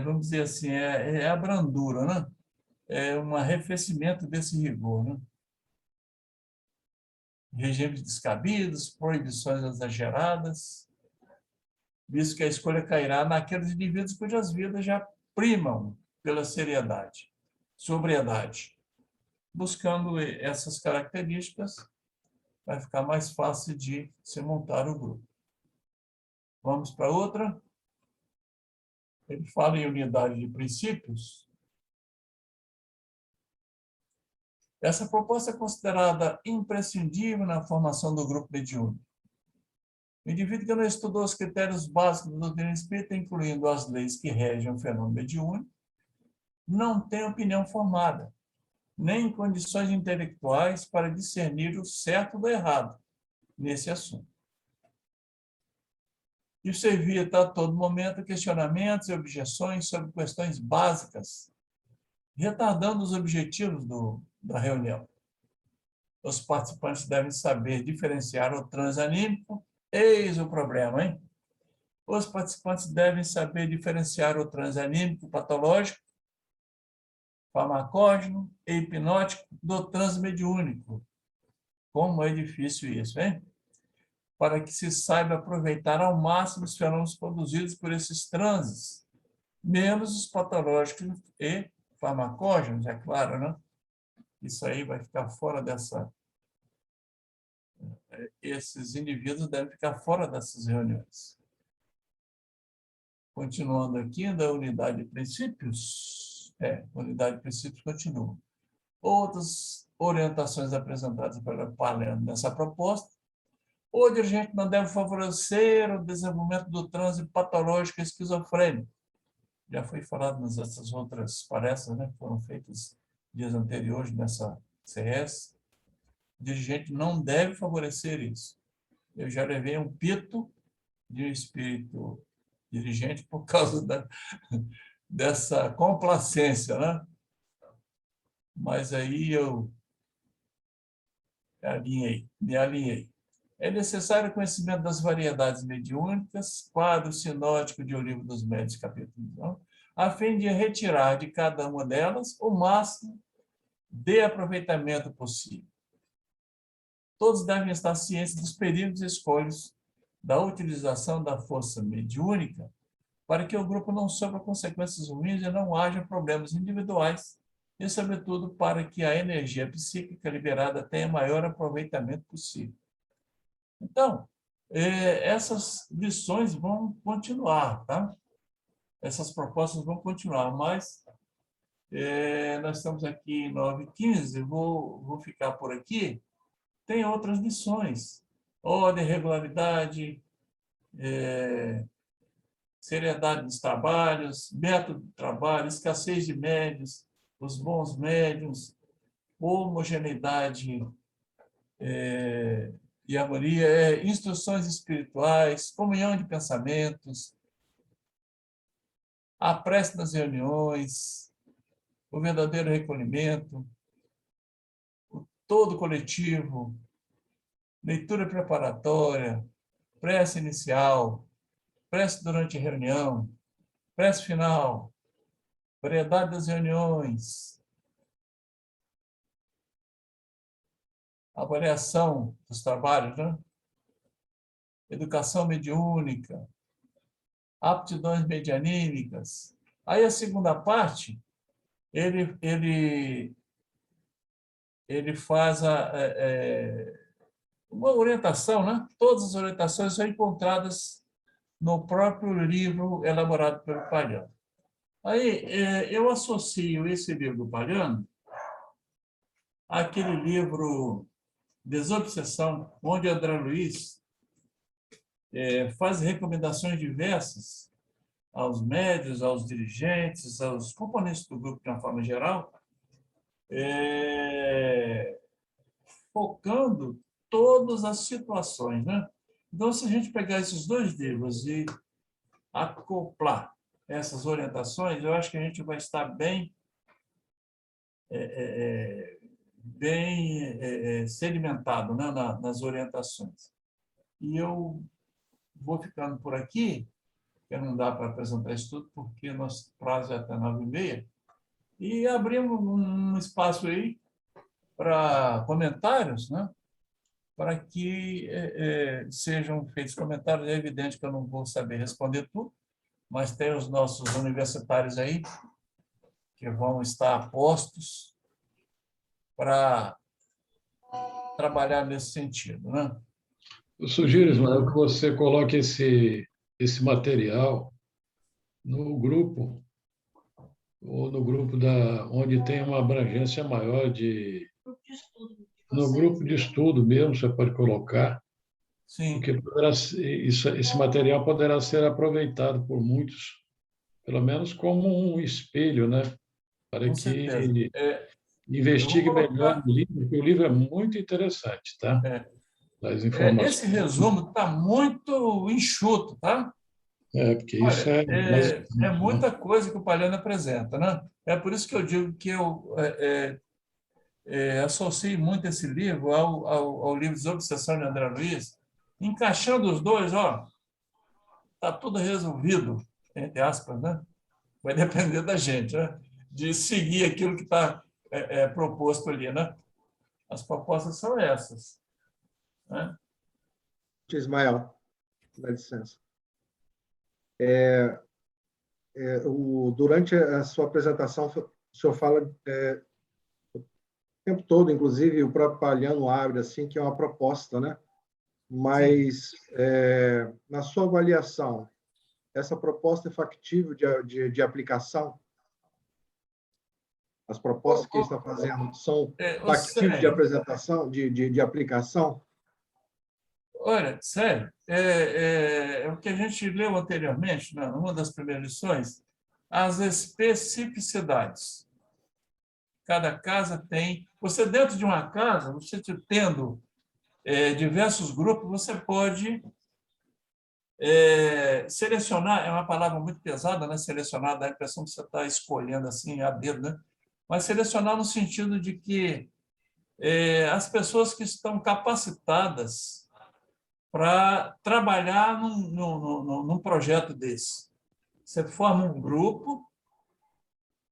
vamos dizer assim, é a brandura, né? É um arrefecimento desse rigor, né? Regimes descabidos, proibições exageradas, visto que a escolha cairá naqueles indivíduos cujas vidas já primam pela seriedade, sobriedade. Buscando essas características, vai ficar mais fácil de se montar o grupo. Vamos para outra. Ele fala em unidade de princípios. Essa proposta é considerada imprescindível na formação do grupo mediúnico. O indivíduo que não estudou os critérios básicos da doutrina espírita, incluindo as leis que regem o fenômeno mediúnico, não tem opinião formada, nem condições intelectuais para discernir o certo do errado nesse assunto. Isso evita a todo momento questionamentos e objeções sobre questões básicas, retardando os objetivos da reunião. Os participantes devem saber diferenciar o transe anímico. Eis o problema, hein? Os participantes devem saber diferenciar o transe anímico patológico, farmacógeno e hipnótico do transe mediúnico. Como é difícil isso, hein? Para que se saiba aproveitar ao máximo os fenômenos produzidos por esses transes, menos os patológicos e farmacógenos, é claro, né? Isso aí vai ficar fora dessa... Esses indivíduos devem ficar fora dessas reuniões. Continuando aqui, da unidade de princípios, unidade de princípios continua. Outras orientações apresentadas pela Palhano nessa proposta: o dirigente não deve favorecer o desenvolvimento do transe patológico esquizofrênico. Já foi falado nessas outras palestras, né, que foram feitas dias anteriores nessa CS. O dirigente não deve favorecer isso. Eu já levei um pito de um espírito dirigente por causa dessa complacência, né? Mas aí eu me alinhei. É necessário conhecimento das variedades mediúnicas, quadro sinótico de O Livro dos Médiuns, capítulo 1, a fim de retirar de cada uma delas o máximo de aproveitamento possível. Todos devem estar cientes dos perigos e escolhas da utilização da força mediúnica para que o grupo não sofra consequências ruins e não haja problemas individuais e, sobretudo, para que a energia psíquica liberada tenha maior aproveitamento possível. Então, essas lições vão continuar, tá? Essas propostas vão continuar, mas nós estamos aqui em 9h15, vou ficar por aqui. Tem outras lições: ordem, regularidade, seriedade dos trabalhos, método de trabalho, escassez de médios, os bons médios, homogeneidade e harmonia, instruções espirituais, comunhão de pensamentos, a prece nas reuniões, o verdadeiro recolhimento, o todo coletivo, leitura preparatória, prece inicial, prece durante a reunião, prece final, variedade das reuniões, avaliação dos trabalhos, né? Educação mediúnica, aptidões medianímicas. Aí a segunda parte, ele faz uma orientação, né? Todas as orientações são encontradas no próprio livro elaborado pelo Palhano. Aí eu associo esse livro do Palhano àquele livro Desobsessão, onde André Luiz faz recomendações diversas aos médios, aos dirigentes, aos componentes do grupo de uma forma geral, focando todas as situações, né? Então, se a gente pegar esses dois livros e acoplar essas orientações, eu acho que a gente vai estar bem sedimentado, né, nas orientações. E eu vou ficando por aqui, porque não dá para apresentar isso tudo, porque nosso prazo é até 9h30, e abrimos um espaço aí para comentários, né? Para que sejam feitos comentários. É evidente que eu não vou saber responder tudo, mas tem os nossos universitários aí que vão estar postos para trabalhar nesse sentido, né? Eu sugiro, Ismael, que você coloque esse material no grupo, ou no grupo onde tem uma abrangência maior no grupo de estudo mesmo, você pode colocar, Sim, porque esse material poderá ser aproveitado por muitos, pelo menos como um espelho, né? Para com certeza. que Eu vou investigue melhor colocar. o livro, porque o livro é muito interessante, tá? Das Esse informações. resumo está muito enxuto, tá? Porque isso Olha, é mais é importante, né? muita coisa que o Palhano apresenta, né? É por isso que eu digo que eu associo muito esse livro ao livro Desobsessão de André Luiz, encaixando os dois, ó, está tudo resolvido, entre aspas, né? Vai depender da gente, né? De seguir aquilo que está proposto ali, né? As propostas são essas, né? Ismael, dá licença. Durante a sua apresentação, o senhor fala o tempo todo, inclusive o próprio Palhano abre assim, que é uma proposta, né? Mas, na sua avaliação, essa proposta é factível de aplicação? As propostas que ele está fazendo são factíveis de apresentação, de aplicação? Olha, sério, o que a gente leu anteriormente, né, numa das primeiras lições, as especificidades. Cada casa tem... Você, dentro de uma casa, você tendo diversos grupos, você pode selecionar, é uma palavra muito pesada, né? Selecionar, dá a impressão que você está escolhendo assim, a dedo, né? Mas selecionar no sentido de que as pessoas que estão capacitadas para trabalhar num projeto desse. Você forma um grupo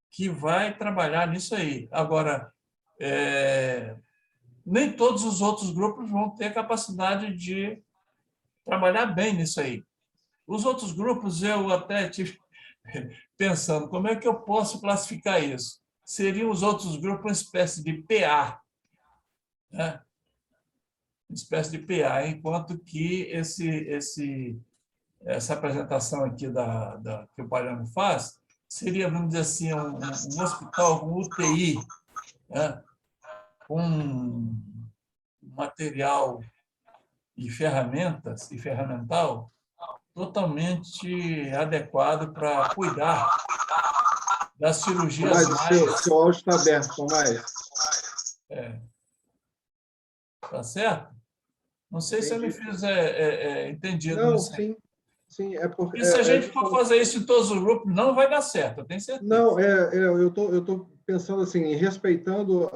que vai trabalhar nisso aí. Agora, nem todos os outros grupos vão ter capacidade de trabalhar bem nisso aí. Os outros grupos, eu até estive pensando, como é que eu posso classificar isso? Seriam os outros grupos uma espécie de PA, né? Uma espécie de PA, enquanto que essa apresentação aqui que o Palhano faz seria, vamos dizer assim, um hospital com UTI, né? Com material e ferramental totalmente adequado para cuidar das cirurgias Tomás, mais... seu áudio está aberto, Tomás. Tá certo? Não sei se eu me Entendi. fiz entendido Não, nisso aí. sim, sim, é porque... E se a gente for fazer isso em todos os grupos, não vai dar certo, eu tenho certeza. Não, eu tô pensando assim, respeitando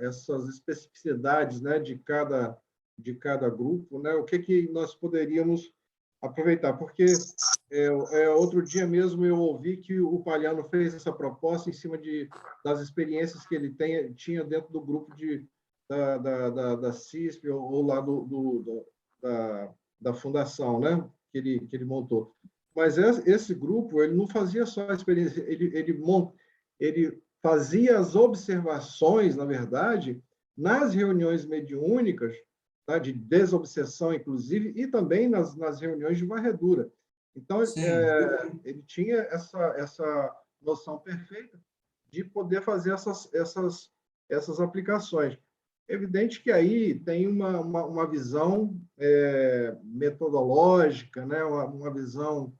essas especificidades, né, de cada grupo, né, o que nós poderíamos aproveitar, porque outro dia mesmo eu ouvi que o Palhano fez essa proposta em cima das experiências que ele tinha dentro do grupo da CISP ou lá da fundação, né, que ele montou. Mas esse grupo, ele não fazia só a experiência, ele fazia as observações, na verdade, nas reuniões mediúnicas, tá, de desobsessão, inclusive, e também nas reuniões de varredura. Então, ele tinha essa noção perfeita de poder fazer essas aplicações. É evidente que aí tem uma visão metodológica, né, uma visão,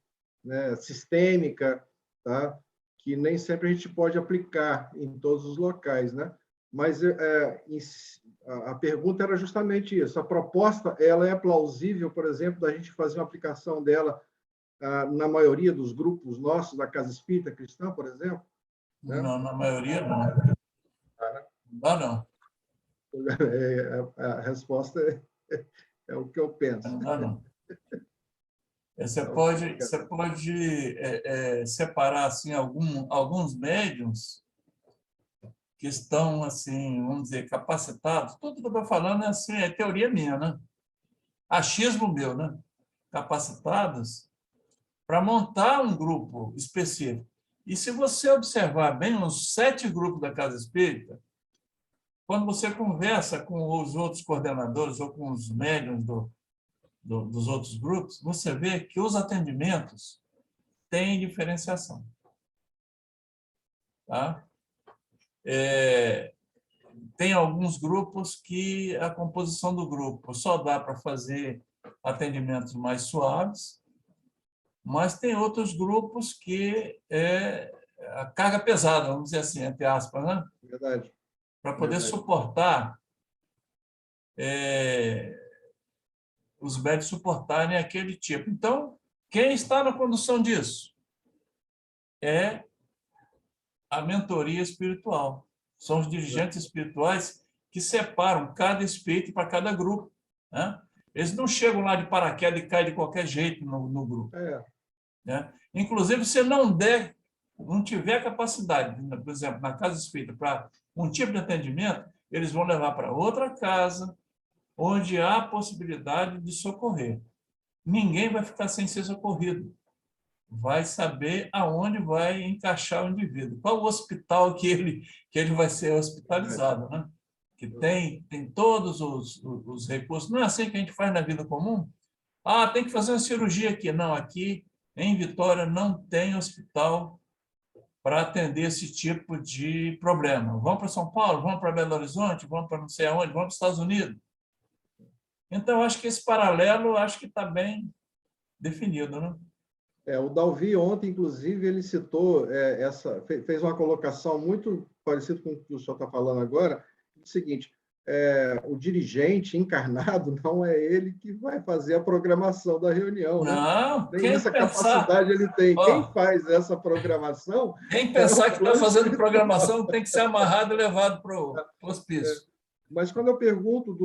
né, sistêmica, tá? Que nem sempre a gente pode aplicar em todos os locais, né? Mas a pergunta era justamente isso. A proposta, ela é plausível, por exemplo, da gente fazer uma aplicação dela na maioria dos grupos nossos da Casa Espírita Cristã, por exemplo? Né? Não, na maioria não. Não dá, não. A resposta é o que eu penso. Não dá, não. Você pode separar assim, alguns médiums que estão, assim, vamos dizer, capacitados. Tudo que eu estou falando é teoria minha, né? Achismo meu, né? Capacitados para montar um grupo específico. E se você observar bem, os 7 grupos da Casa Espírita, quando você conversa com os outros coordenadores ou com os médiuns dos outros grupos, você vê que os atendimentos têm diferenciação. Tá? Tem alguns grupos que a composição do grupo só dá para fazer atendimentos mais suaves, mas tem outros grupos que a carga pesada, vamos dizer assim, entre aspas, né? Verdade. Para poder suportar, os médicos suportarem aquele tipo. Então, quem está na condução disso é a mentoria espiritual. São os dirigentes espirituais que separam cada espírito para cada grupo, né? Eles não chegam lá de paraquedas e caem de qualquer jeito no grupo. Né? Inclusive, se não tiver capacidade, por exemplo, na casa espírita, para um tipo de atendimento, eles vão levar para outra casa, onde há possibilidade de socorrer. Ninguém vai ficar sem ser socorrido. Vai saber aonde vai encaixar o indivíduo. Qual o hospital que ele vai ser hospitalizado, né? Que tem todos os recursos. Não é assim que a gente faz na vida comum? Tem que fazer uma cirurgia aqui. Não, aqui em Vitória não tem hospital para atender esse tipo de problema. Vamos para São Paulo, vamos para Belo Horizonte, vamos para não sei aonde, vamos para os Estados Unidos. Então, acho que esse paralelo está bem definido, né? O Dalvi, ontem, inclusive, ele citou fez uma colocação muito parecida com o que o senhor está falando agora, o seguinte, o dirigente encarnado não é ele que vai fazer a programação da reunião. Não, né? Nem essa capacidade ele tem. Quem faz essa programação... Quem pensar que está fazendo programação tem que ser amarrado e levado para o hospício. Mas quando eu pergunto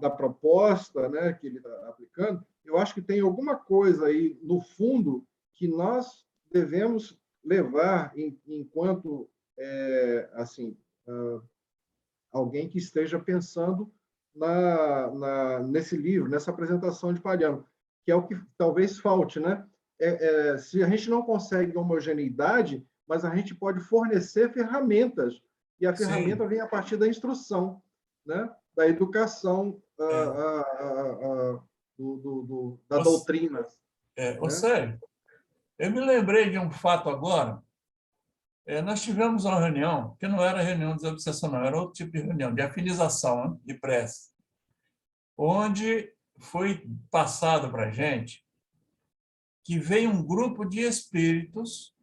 da proposta, né, que ele está aplicando, eu acho que tem alguma coisa aí no fundo que nós devemos levar enquanto alguém que esteja pensando nesse livro, nessa apresentação de Palhano, que é o que talvez falte, né? Se a gente não consegue homogeneidade, mas a gente pode fornecer ferramentas, e a ferramenta vem a partir da instrução, né? Da educação, da doutrina. Sério, eu me lembrei de um fato agora. Nós tivemos uma reunião, que não era reunião de desobsessão, não, era outro tipo de reunião, de afinização, né? De prece, onde foi passado para a gente que veio um grupo de espíritos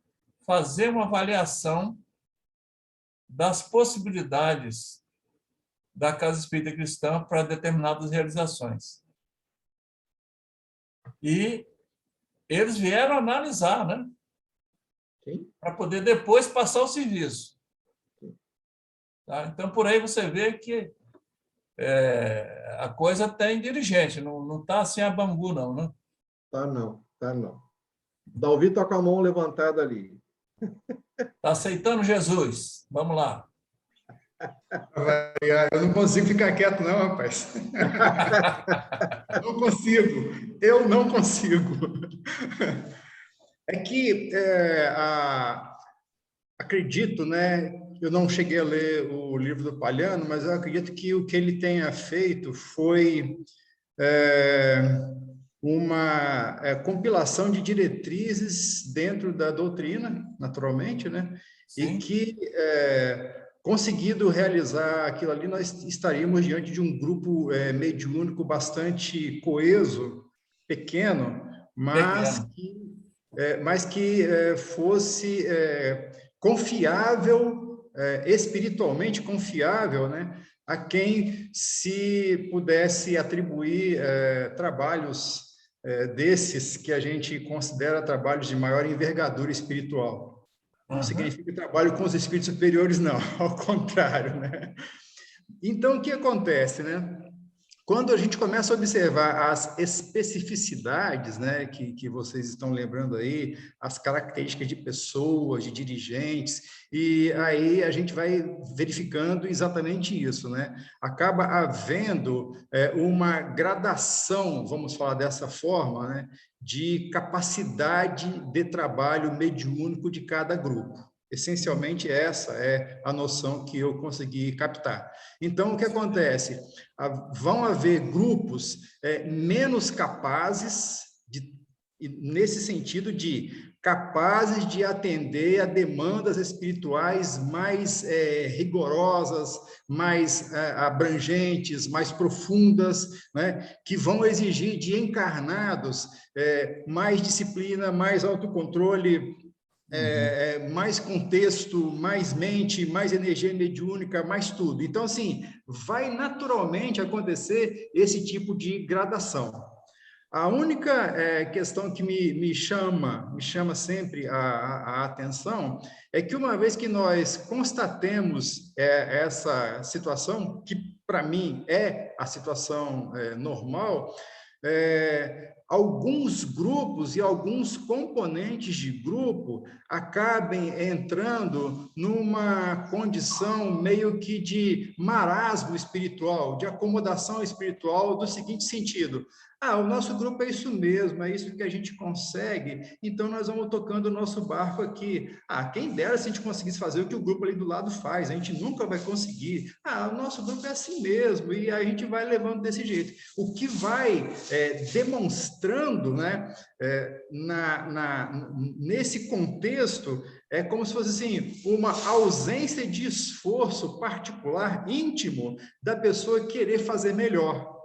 fazer uma avaliação das possibilidades da Casa Espírita Cristã para determinadas realizações. E eles vieram analisar, né? Para poder depois passar o serviço. Tá? Então, por aí você vê que a coisa tem dirigente, não está assim a bambu, não, né? Tá não, tá não. Dalvi está com a mão levantada ali. Está aceitando Jesus. Vamos lá. Eu não consigo ficar quieto, não, rapaz. Não consigo. Eu não consigo. É que acredito, né? Eu não cheguei a ler o livro do Palhano, mas eu acredito que o que ele tenha feito foi uma compilação de diretrizes dentro da doutrina, naturalmente, né? Sim. E que, conseguido realizar aquilo ali, nós estaríamos diante de um grupo mediúnico bastante coeso, pequeno, mas que fosse confiável, espiritualmente confiável, né? A quem se pudesse atribuir trabalhos desses que a gente considera trabalhos de maior envergadura espiritual. Não significa trabalho com os espíritos superiores, não, ao contrário, né? Então, o que acontece, né? Quando a gente começa a observar as especificidades, né, que vocês estão lembrando aí, as características de pessoas, de dirigentes, e aí a gente vai verificando exatamente isso, né? Acaba havendo uma gradação, vamos falar dessa forma, né, de capacidade de trabalho mediúnico de cada grupo. Essencialmente, essa é a noção que eu consegui captar. Então, o que acontece? Vão haver grupos menos capazes, nesse sentido de capazes de atender a demandas espirituais mais rigorosas, mais abrangentes, mais profundas, né? Que vão exigir de encarnados mais disciplina, mais autocontrole, mais contexto, mais mente, mais energia mediúnica, mais tudo. Então, assim, vai naturalmente acontecer esse tipo de gradação. A única questão que me chama sempre a atenção é que uma vez que nós constatemos essa situação, que para mim é a situação normal, alguns grupos e alguns componentes de grupo acabem entrando numa condição meio que de marasmo espiritual, de acomodação espiritual, do seguinte sentido: o nosso grupo é isso mesmo, é isso que a gente consegue, então nós vamos tocando o nosso barco aqui. Quem dera se a gente conseguisse fazer o que o grupo ali do lado faz, a gente nunca vai conseguir. O nosso grupo é assim mesmo, e a gente vai levando desse jeito. O que vai demonstrando, né, nesse contexto, é como se fosse assim, uma ausência de esforço particular, íntimo, da pessoa querer fazer melhor.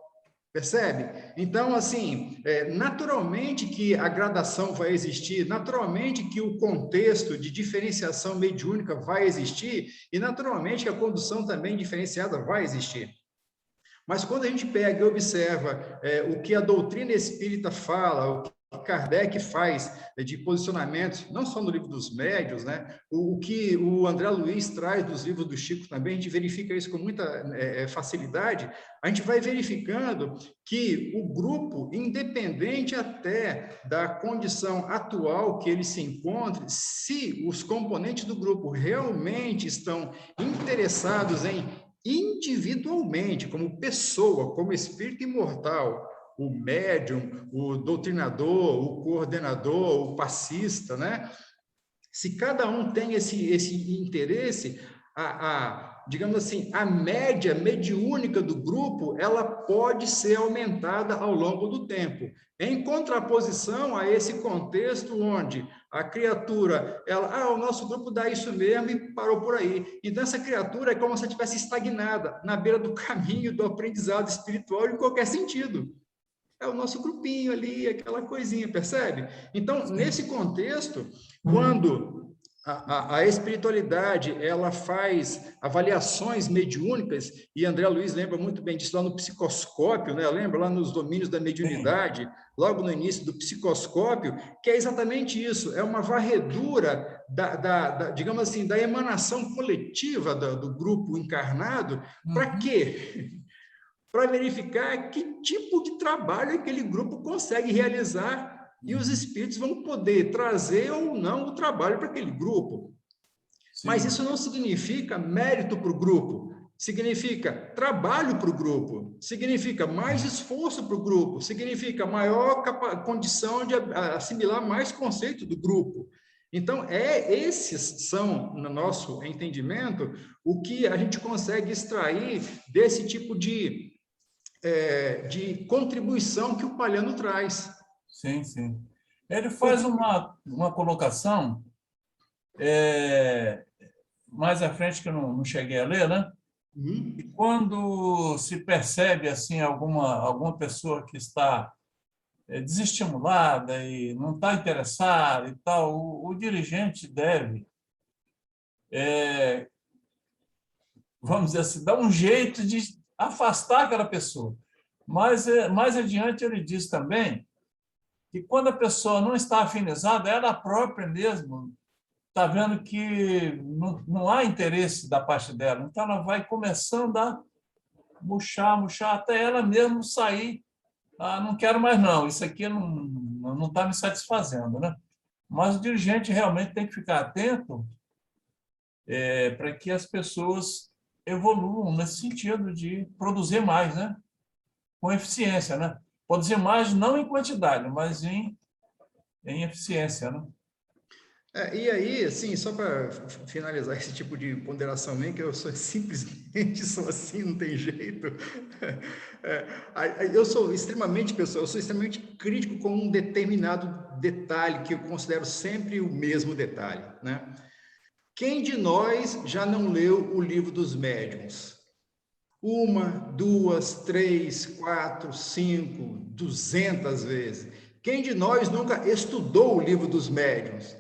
Percebe? Então, assim, naturalmente que a gradação vai existir, naturalmente que o contexto de diferenciação mediúnica vai existir, e naturalmente que a condução também diferenciada vai existir. Mas quando a gente pega e observa o que a doutrina espírita fala, o que Kardec faz de posicionamentos, não só no livro dos médiuns, né? O que o André Luiz traz dos livros do Chico também, a gente verifica isso com muita facilidade. A gente vai verificando que o grupo, independente até da condição atual que ele se encontre, se os componentes do grupo realmente estão interessados em individualmente, como pessoa, como espírito imortal, o médium, o doutrinador, o coordenador, o passista, né? Se cada um tem esse interesse, digamos assim, a média mediúnica do grupo, ela pode ser aumentada ao longo do tempo, em contraposição a esse contexto onde a criatura, o nosso grupo dá isso mesmo e parou por aí. Então, essa criatura é como se ela estivesse estagnada na beira do caminho do aprendizado espiritual em qualquer sentido. é o nosso grupinho ali, aquela coisinha, percebe? Então, nesse contexto, quando a espiritualidade ela faz avaliações mediúnicas, e André Luiz lembra muito bem disso lá no psicoscópio, né? Lembra lá nos domínios da mediunidade, logo no início do psicoscópio, que é exatamente isso, é uma varredura digamos assim, da emanação coletiva do grupo encarnado. Para quê? Para verificar que tipo de trabalho aquele grupo consegue realizar, e os espíritos vão poder trazer ou não o trabalho para aquele grupo. Sim. Mas isso não significa mérito para o grupo, significa trabalho para o grupo, significa mais esforço para o grupo, significa maior condição de assimilar mais conceito do grupo. Então, esses são, no nosso entendimento, o que a gente consegue extrair desse tipo de contribuição que o Palhano traz. Sim, sim. Ele faz uma colocação mais à frente, que eu não cheguei a ler, né? E quando se percebe assim alguma pessoa que está desestimulada e não está interessada e tal, o dirigente deve, vamos dizer assim, dar um jeito de afastar aquela pessoa. Mas mais adiante ele diz também que quando a pessoa não está afinizada, ela própria mesmo está vendo que não há interesse da parte dela. Então, ela vai começando a murchar, até ela mesmo sair. Ah, não quero mais, não. Isso aqui não está me satisfazendo, né? Mas o dirigente realmente tem que ficar atento para que as pessoas evoluam nesse sentido de produzir mais, né? Com eficiência, né? Produzir mais não em quantidade, mas em eficiência, né? E aí, assim, só para finalizar esse tipo de ponderação minha, que eu simplesmente sou assim, não tem jeito. Eu sou extremamente, pessoal, eu sou extremamente crítico com um determinado detalhe, que eu considero sempre o mesmo detalhe, né? Quem de nós já não leu o Livro dos Médiuns? 1, 2, 3, 4, 5, 200 vezes. Quem de nós nunca estudou o Livro dos Médiuns?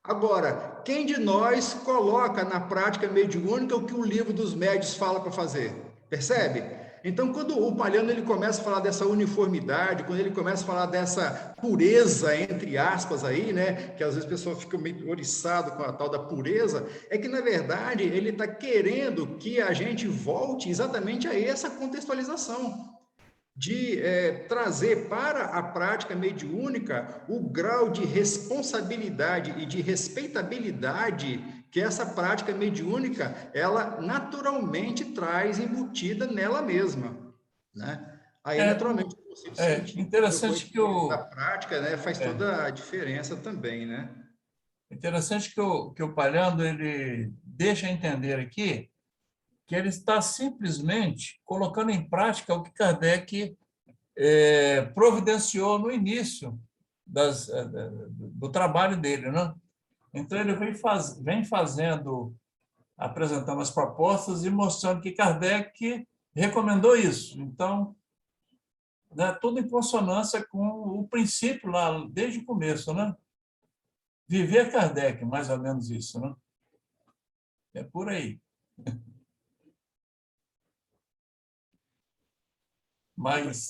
Agora, quem de nós coloca na prática mediúnica o que o Livro dos Médiuns fala para fazer? Percebe? Então, quando o Palhano ele começa a falar dessa uniformidade, quando ele começa a falar dessa pureza, entre aspas, aí, né? Que às vezes a pessoa fica meio oriçado com a tal da pureza, é que, na verdade, ele está querendo que a gente volte exatamente a essa contextualização, de trazer para a prática mediúnica o grau de responsabilidade e de respeitabilidade que essa prática mediúnica, ela naturalmente traz embutida nela mesma, né? Aí, naturalmente, você sente, interessante que a prática, né, faz toda a diferença também, né? Interessante que o Palhano ele deixa entender aqui que ele está simplesmente colocando em prática o que Kardec providenciou no início do trabalho dele, né? Então, ele vem fazendo, apresentando as propostas e mostrando que Kardec recomendou isso. Então, né, tudo em consonância com o princípio lá, desde o começo, né? Viver Kardec, mais ou menos isso, né? É por aí. Mas...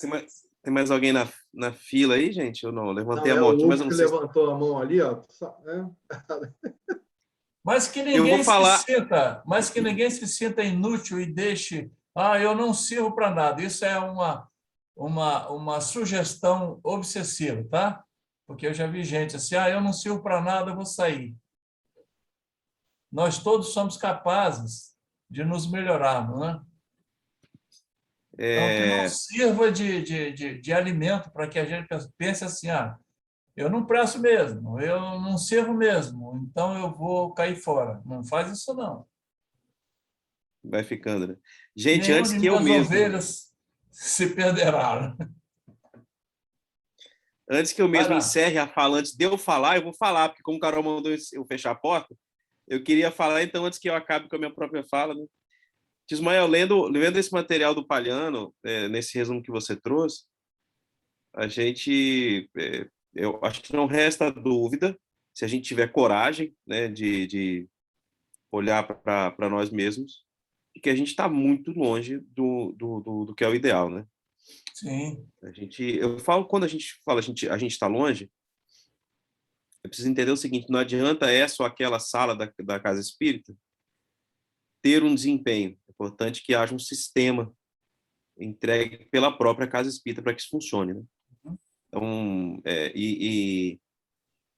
Tem mais alguém na fila aí, gente? Eu não levantei a mão aqui, mas eu não sei. Levantou a mão ali, ó. Mas que ninguém se sinta inútil e deixe, eu não sirvo para nada. Isso é uma sugestão obsessiva, tá? Porque eu já vi gente assim, eu não sirvo para nada, eu vou sair. Nós todos somos capazes de nos melhorarmos, né? Então, que não sirva de alimento para que a gente pense assim, eu não presto mesmo, eu não sirvo mesmo, então eu vou cair fora. Não faz isso, não. Vai ficando, né? Gente, Nenhum antes de que eu mesmo... ovelhas se perderá. Antes que eu mesmo encerre a fala, antes de eu falar, eu vou falar, porque como o Carol mandou eu fechar a porta, eu queria falar, então, antes que eu acabe com a minha própria fala, né? Ismael, lendo esse material do Palhano, nesse resumo que você trouxe, a gente, eu acho que não resta dúvida, se a gente tiver coragem, né, de olhar para nós mesmos, que a gente está muito longe do que é o ideal, né? Sim, Eu falo, quando a gente fala a gente está longe, eu preciso entender o seguinte: não adianta só aquela sala da casa espírita ter um desempenho. É importante que haja um sistema entregue pela própria casa espírita para que isso funcione, né? Então, e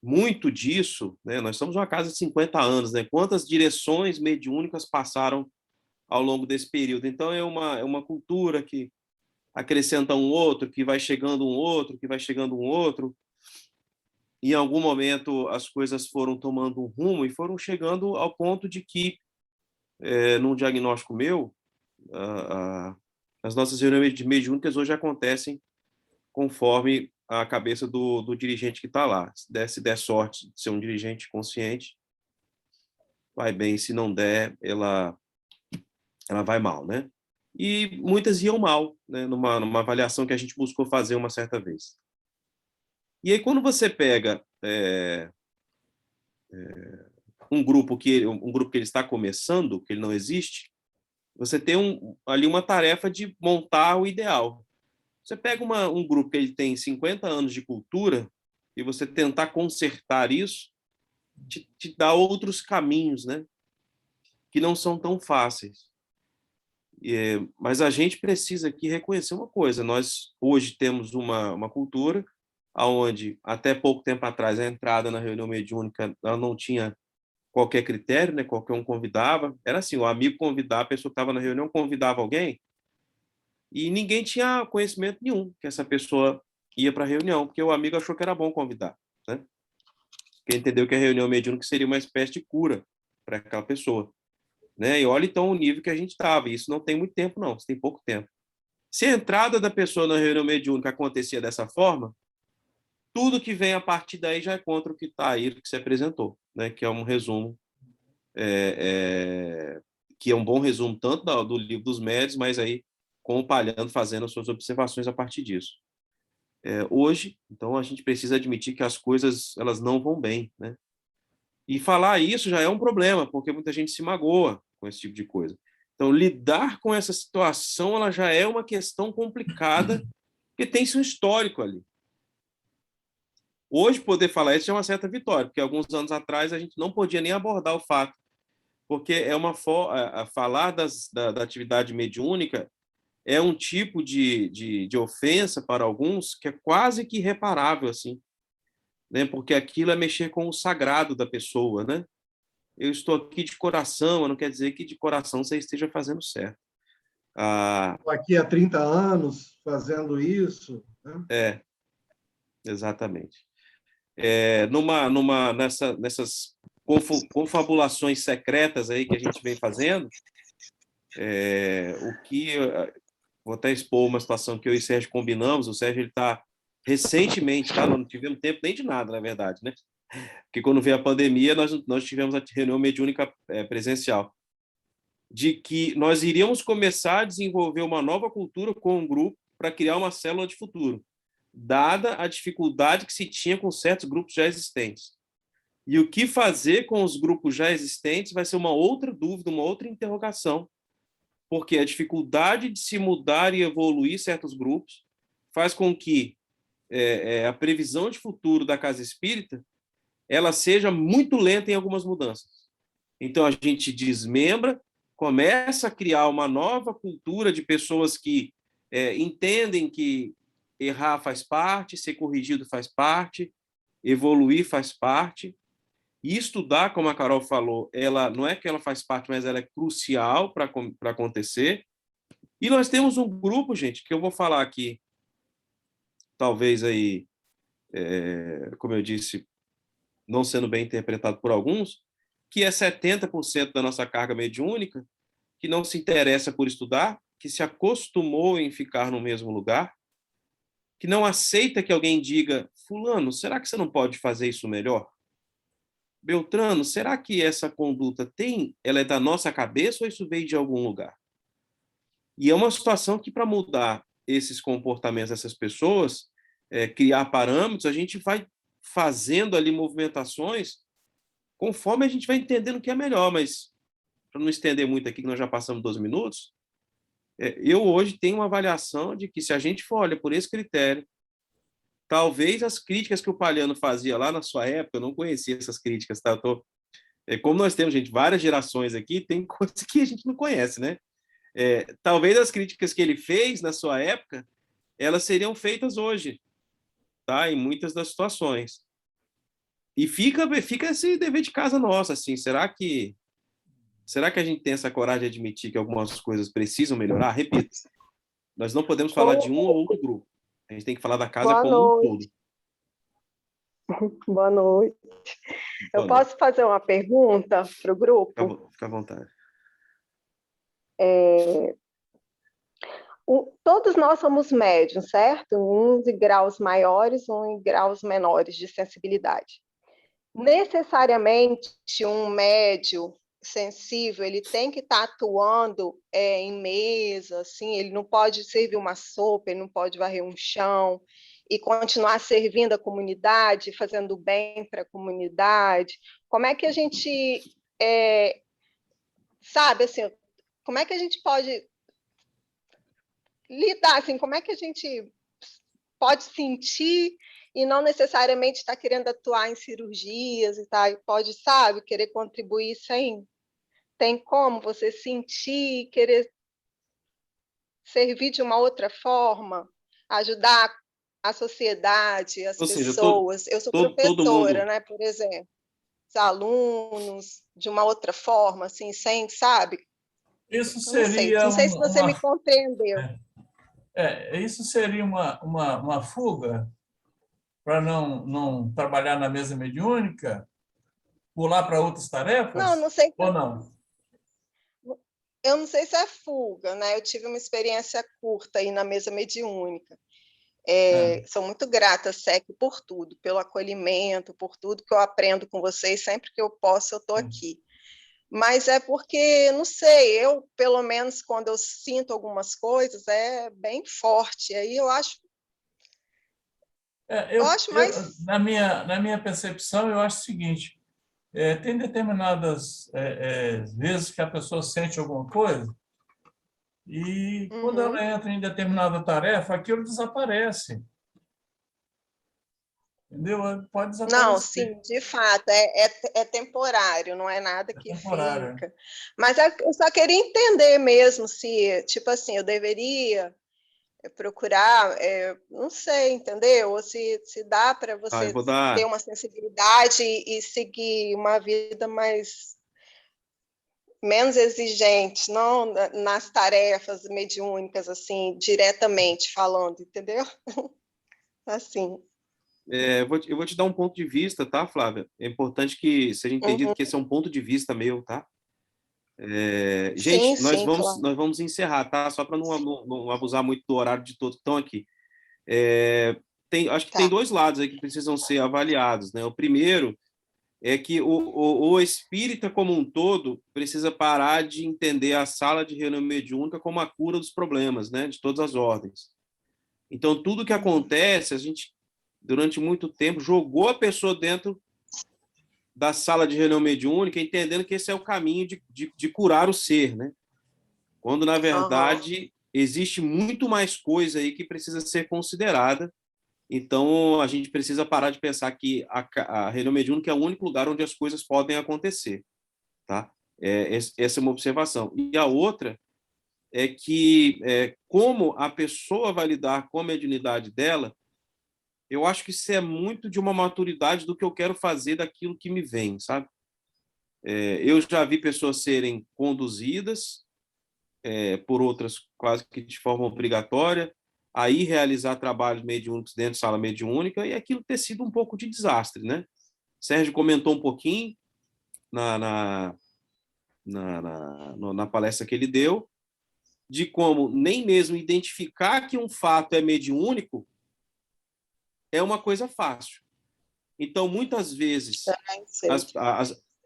muito disso, né? Nós somos uma casa de 50 anos, né? Quantas direções mediúnicas passaram ao longo desse período? Então, é uma cultura que acrescenta um outro, que vai chegando um outro, que vai chegando um outro. E, em algum momento, as coisas foram tomando um rumo e foram chegando ao ponto de que, num diagnóstico meu, as nossas reuniões mediúnicas hoje acontecem conforme a cabeça do dirigente que está lá. Se der sorte de ser um dirigente consciente, vai bem. Se não der, ela vai mal, né? E muitas iam mal, né? Numa avaliação que a gente buscou fazer uma certa vez. E aí, quando você pega um grupo que ele está começando, que ele não existe, você tem ali uma tarefa de montar o ideal. Você pega um grupo que ele tem 50 anos de cultura e você tentar consertar isso, te dá outros caminhos, né? Que não são tão fáceis. Mas a gente precisa aqui reconhecer uma coisa: nós hoje temos uma cultura onde, até pouco tempo atrás, a entrada na reunião mediúnica ela não tinha qualquer critério, né? Qualquer um convidava. Era assim: o amigo convidava, a pessoa que estava na reunião convidava alguém, e ninguém tinha conhecimento nenhum que essa pessoa ia para a reunião, porque o amigo achou que era bom convidar, né? Porque entendeu que a reunião mediúnica seria uma espécie de cura para aquela pessoa, né? E olha então o nível que a gente estava. Isso não tem muito tempo, não. Isso tem pouco tempo. Se a entrada da pessoa na reunião mediúnica acontecia dessa forma, tudo que vem a partir daí já é contra o que está aí, o que se apresentou, né? Que é um resumo, que é um bom resumo tanto do livro dos médiuns, mas aí com o Palhano fazendo as suas observações a partir disso. Hoje, então, a gente precisa admitir que as coisas elas não vão bem, né? E falar isso já é um problema, porque muita gente se magoa com esse tipo de coisa. Então, lidar com essa situação ela já é uma questão complicada, porque tem-se um histórico ali. Hoje, poder falar isso é uma certa vitória, porque alguns anos atrás a gente não podia nem abordar o fato, porque falar da atividade mediúnica é um tipo de ofensa para alguns que é quase que irreparável, assim, né? Porque aquilo é mexer com o sagrado da pessoa, né? Eu estou aqui de coração, não quer dizer que de coração você esteja fazendo certo. Estou aqui há 30 anos fazendo isso, né? Exatamente. Nessas confabulações secretas aí que a gente vem fazendo, vou até expor uma situação que eu e o Sérgio combinamos. O Sérgio ele está recentemente, tá? Não tivemos tempo nem de nada, na verdade, né? Porque quando veio a pandemia, nós tivemos a reunião mediúnica presencial, de que nós iríamos começar a desenvolver uma nova cultura com um grupo para criar uma célula de futuro, dada a dificuldade que se tinha com certos grupos já existentes. E o que fazer com os grupos já existentes vai ser uma outra dúvida, uma outra interrogação, porque a dificuldade de se mudar e evoluir certos grupos faz com que a previsão de futuro da casa espírita ela seja muito lenta em algumas mudanças. Então, a gente desmembra, começa a criar uma nova cultura de pessoas que entendem que errar faz parte, ser corrigido faz parte, evoluir faz parte. E estudar, como a Carol falou, ela não é que ela faz parte, mas ela é crucial para acontecer. E nós temos um grupo, gente, que eu vou falar aqui, talvez aí, como eu disse, não sendo bem interpretado por alguns, que é 70% da nossa carga mediúnica, que não se interessa por estudar, que se acostumou em ficar no mesmo lugar, que não aceita que alguém diga: fulano, será que você não pode fazer isso melhor? Beltrano, será que essa conduta ela é da nossa cabeça ou isso veio de algum lugar? E é uma situação que, para mudar esses comportamentos dessas pessoas, criar parâmetros, a gente vai fazendo ali movimentações conforme a gente vai entendendo o que é melhor, mas para não estender muito aqui, que nós já passamos 12 minutos, eu hoje tenho uma avaliação de que se a gente for olhar por esse critério, talvez as críticas que o Palhano fazia lá na sua época, eu não conhecia essas críticas, tá? Como nós temos, gente, várias gerações aqui, tem coisas que a gente não conhece, né? Talvez as críticas que ele fez na sua época, elas seriam feitas hoje, tá? Em muitas das situações. E fica esse dever de casa nosso, assim, será que a gente tem essa coragem de admitir que algumas coisas precisam melhorar? Repito, nós não podemos falar de um ou outro grupo. A gente tem que falar da casa Boa como um noite. todo. Boa noite. Eu posso fazer uma pergunta para o grupo? Fica à vontade. Todos nós somos médiums, certo? Uns em graus maiores, uns em graus menores de sensibilidade. Necessariamente, um médium sensível, ele tem que estar atuando em mesa, assim, ele não pode servir uma sopa, ele não pode varrer um chão e continuar servindo a comunidade, fazendo bem para a comunidade. Como é que a gente sabe, assim, como é que a gente pode lidar, assim, como é que a gente pode sentir e não necessariamente estar querendo atuar em cirurgias e tal, e pode, sabe, querer contribuir sem... Tem como você sentir, querer servir de uma outra forma, ajudar a sociedade, as pessoas. Eu sou professora, né, por exemplo, os alunos, de uma outra forma, assim, sem, sabe? Isso seria não sei se você me compreendeu. Isso seria uma fuga para não trabalhar na mesa mediúnica, pular para outras tarefas? Não sei. Ou não? Eu não sei se é fuga, né? Eu tive uma experiência curta aí na mesa mediúnica. Sou muito grata, SEC, por tudo, pelo acolhimento, por tudo que eu aprendo com vocês. Sempre que eu posso, eu estou aqui. Mas é porque, não sei, eu, pelo menos, quando eu sinto algumas coisas, é bem forte. Aí eu acho... Na minha percepção, eu acho o seguinte, tem determinadas vezes que a pessoa sente alguma coisa e quando ela entra em determinada tarefa, aquilo desaparece. Entendeu? Pode desaparecer. Não, sim, de fato, é temporário, não é nada que fica. Mas eu só queria entender mesmo se, tipo assim, eu deveria procurar, não sei, entendeu? Ou se dá para você ter uma sensibilidade e seguir uma vida menos exigente, não nas tarefas mediúnicas, assim, diretamente falando, entendeu? Assim. Eu vou te dar um ponto de vista, tá, Flávia? É importante que seja entendido que esse é um ponto de vista meu, tá? Gente, nós vamos encerrar, tá? Só para não abusar muito do horário de todos que estão aqui. Acho que tem dois lados aí que precisam ser avaliados, né? O primeiro é que o espírita como um todo precisa parar de entender a sala de reunião mediúnica como a cura dos problemas, né? De todas as ordens. Então, tudo que acontece, a gente, durante muito tempo, jogou a pessoa dentro da sala de reunião mediúnica, entendendo que esse é o caminho de curar o ser, né? Quando, na verdade, existe muito mais coisa aí que precisa ser considerada. Então, a gente precisa parar de pensar que a reunião mediúnica é o único lugar onde as coisas podem acontecer, tá? Essa é uma observação. E a outra é que, como a pessoa vai lidar com a mediunidade dela, eu acho que isso é muito de uma maturidade do que eu quero fazer daquilo que me vem, sabe? Eu já vi pessoas serem conduzidas por outras quase que de forma obrigatória, aí realizar trabalhos mediúnicos dentro de sala mediúnica e aquilo ter sido um pouco de desastre, né? Sérgio comentou um pouquinho na palestra que ele deu de como nem mesmo identificar que um fato é mediúnico é uma coisa fácil. Então, muitas vezes,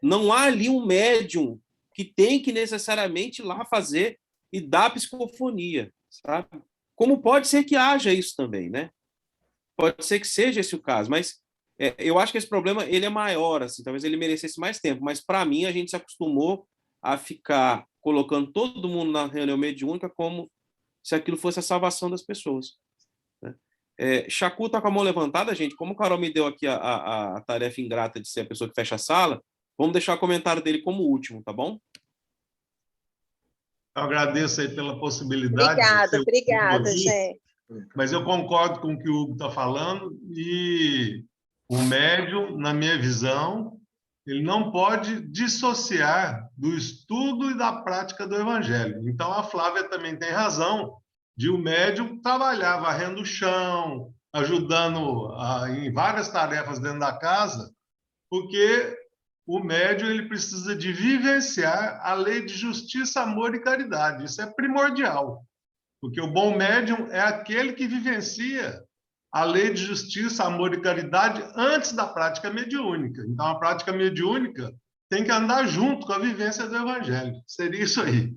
não há ali um médium que tem que necessariamente ir lá fazer e dar psicofonia, sabe? Como pode ser que haja isso também, né? Pode ser que seja esse o caso, mas eu acho que esse problema ele é maior, assim, talvez ele merecesse mais tempo, mas para mim a gente se acostumou a ficar colocando todo mundo na reunião mediúnica como se aquilo fosse a salvação das pessoas, né? Chacu está com a mão levantada, gente. Como o Carol me deu aqui a tarefa ingrata de ser a pessoa que fecha a sala, vamos deixar o comentário dele como último, tá bom? Eu agradeço aí pela possibilidade de ser Obrigada, gente. mas eu concordo com o que o Hugo está falando e o médium, na minha visão, ele não pode dissociar do estudo e da prática do evangelho. Então, a Flávia também tem razão de o médium trabalhar varrendo o chão, ajudando em várias tarefas dentro da casa, porque o médium ele precisa de vivenciar a lei de justiça, amor e caridade. Isso é primordial, porque o bom médium é aquele que vivencia a lei de justiça, amor e caridade antes da prática mediúnica. Então, a prática mediúnica tem que andar junto com a vivência do evangelho. Seria isso aí.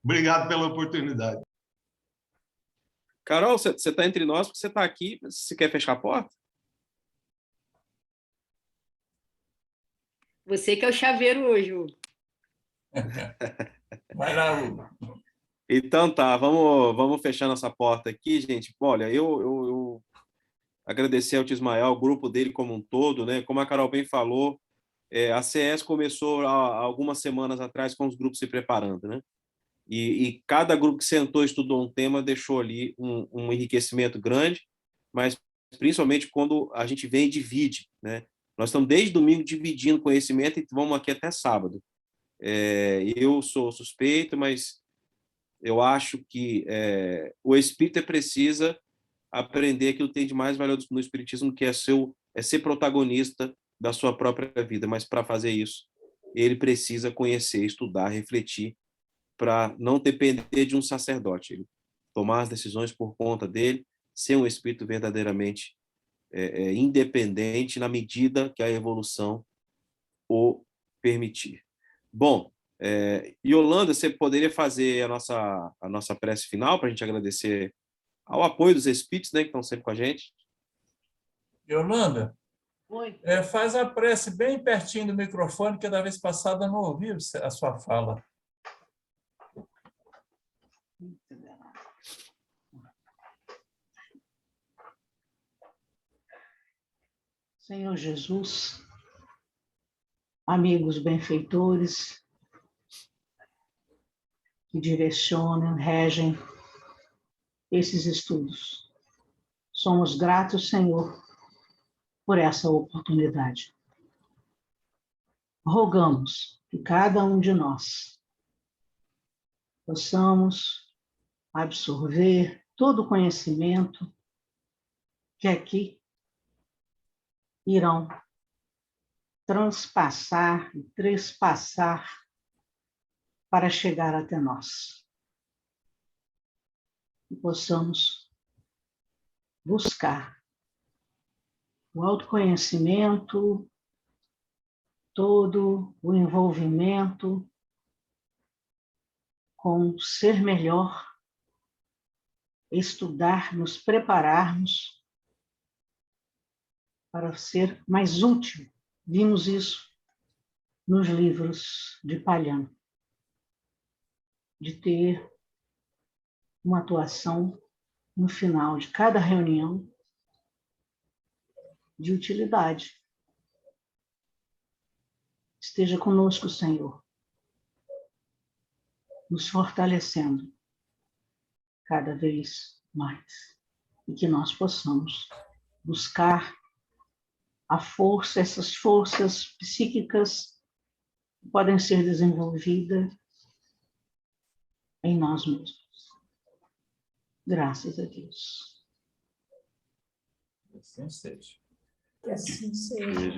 Obrigado pela oportunidade. Carol, você está entre nós porque você está aqui. Você quer fechar a porta? Você que é o chaveiro hoje, Hugo. Vai lá, Hugo. Então tá, vamos fechar nossa porta aqui, gente. Olha, eu agradecer ao Tismael, ao grupo dele como um todo, né? Como a Carol bem falou, a CS começou há algumas semanas atrás com os grupos se preparando, né? E cada grupo que sentou e estudou um tema deixou ali um enriquecimento grande, mas principalmente quando a gente vem e divide, né? Nós estamos desde domingo dividindo conhecimento e vamos aqui até sábado. Eu sou suspeito, mas eu acho que o espírita precisa aprender aquilo que tem de mais valioso no espiritismo, que é ser protagonista da sua própria vida. Mas para fazer isso, ele precisa conhecer, estudar, refletir, para não depender de um sacerdote. Ele tomar as decisões por conta dele, ser um espírito verdadeiramente independente na medida que a evolução o permitir. Bom, Yolanda, você poderia fazer a nossa prece final para a gente agradecer ao apoio dos espíritos, né, que estão sempre com a gente? Yolanda, Oi. faz a prece bem pertinho do microfone, que da vez passada eu não ouvi a sua fala. Senhor Jesus, amigos benfeitores que direcionam, regem esses estudos. Somos gratos, Senhor, por essa oportunidade. Rogamos que cada um de nós possamos absorver todo o conhecimento que aqui irão transpassar e trespassar para chegar até nós. E possamos buscar o autoconhecimento, todo o envolvimento com ser melhor, estudar, nos prepararmos para ser mais útil. Vimos isso nos livros de Palhano, de ter uma atuação no final de cada reunião de utilidade. Esteja conosco, Senhor, nos fortalecendo cada vez mais e que nós possamos buscar a força, essas forças psíquicas que podem ser desenvolvidas em nós mesmos. Graças a Deus. Assim seja. Que assim seja.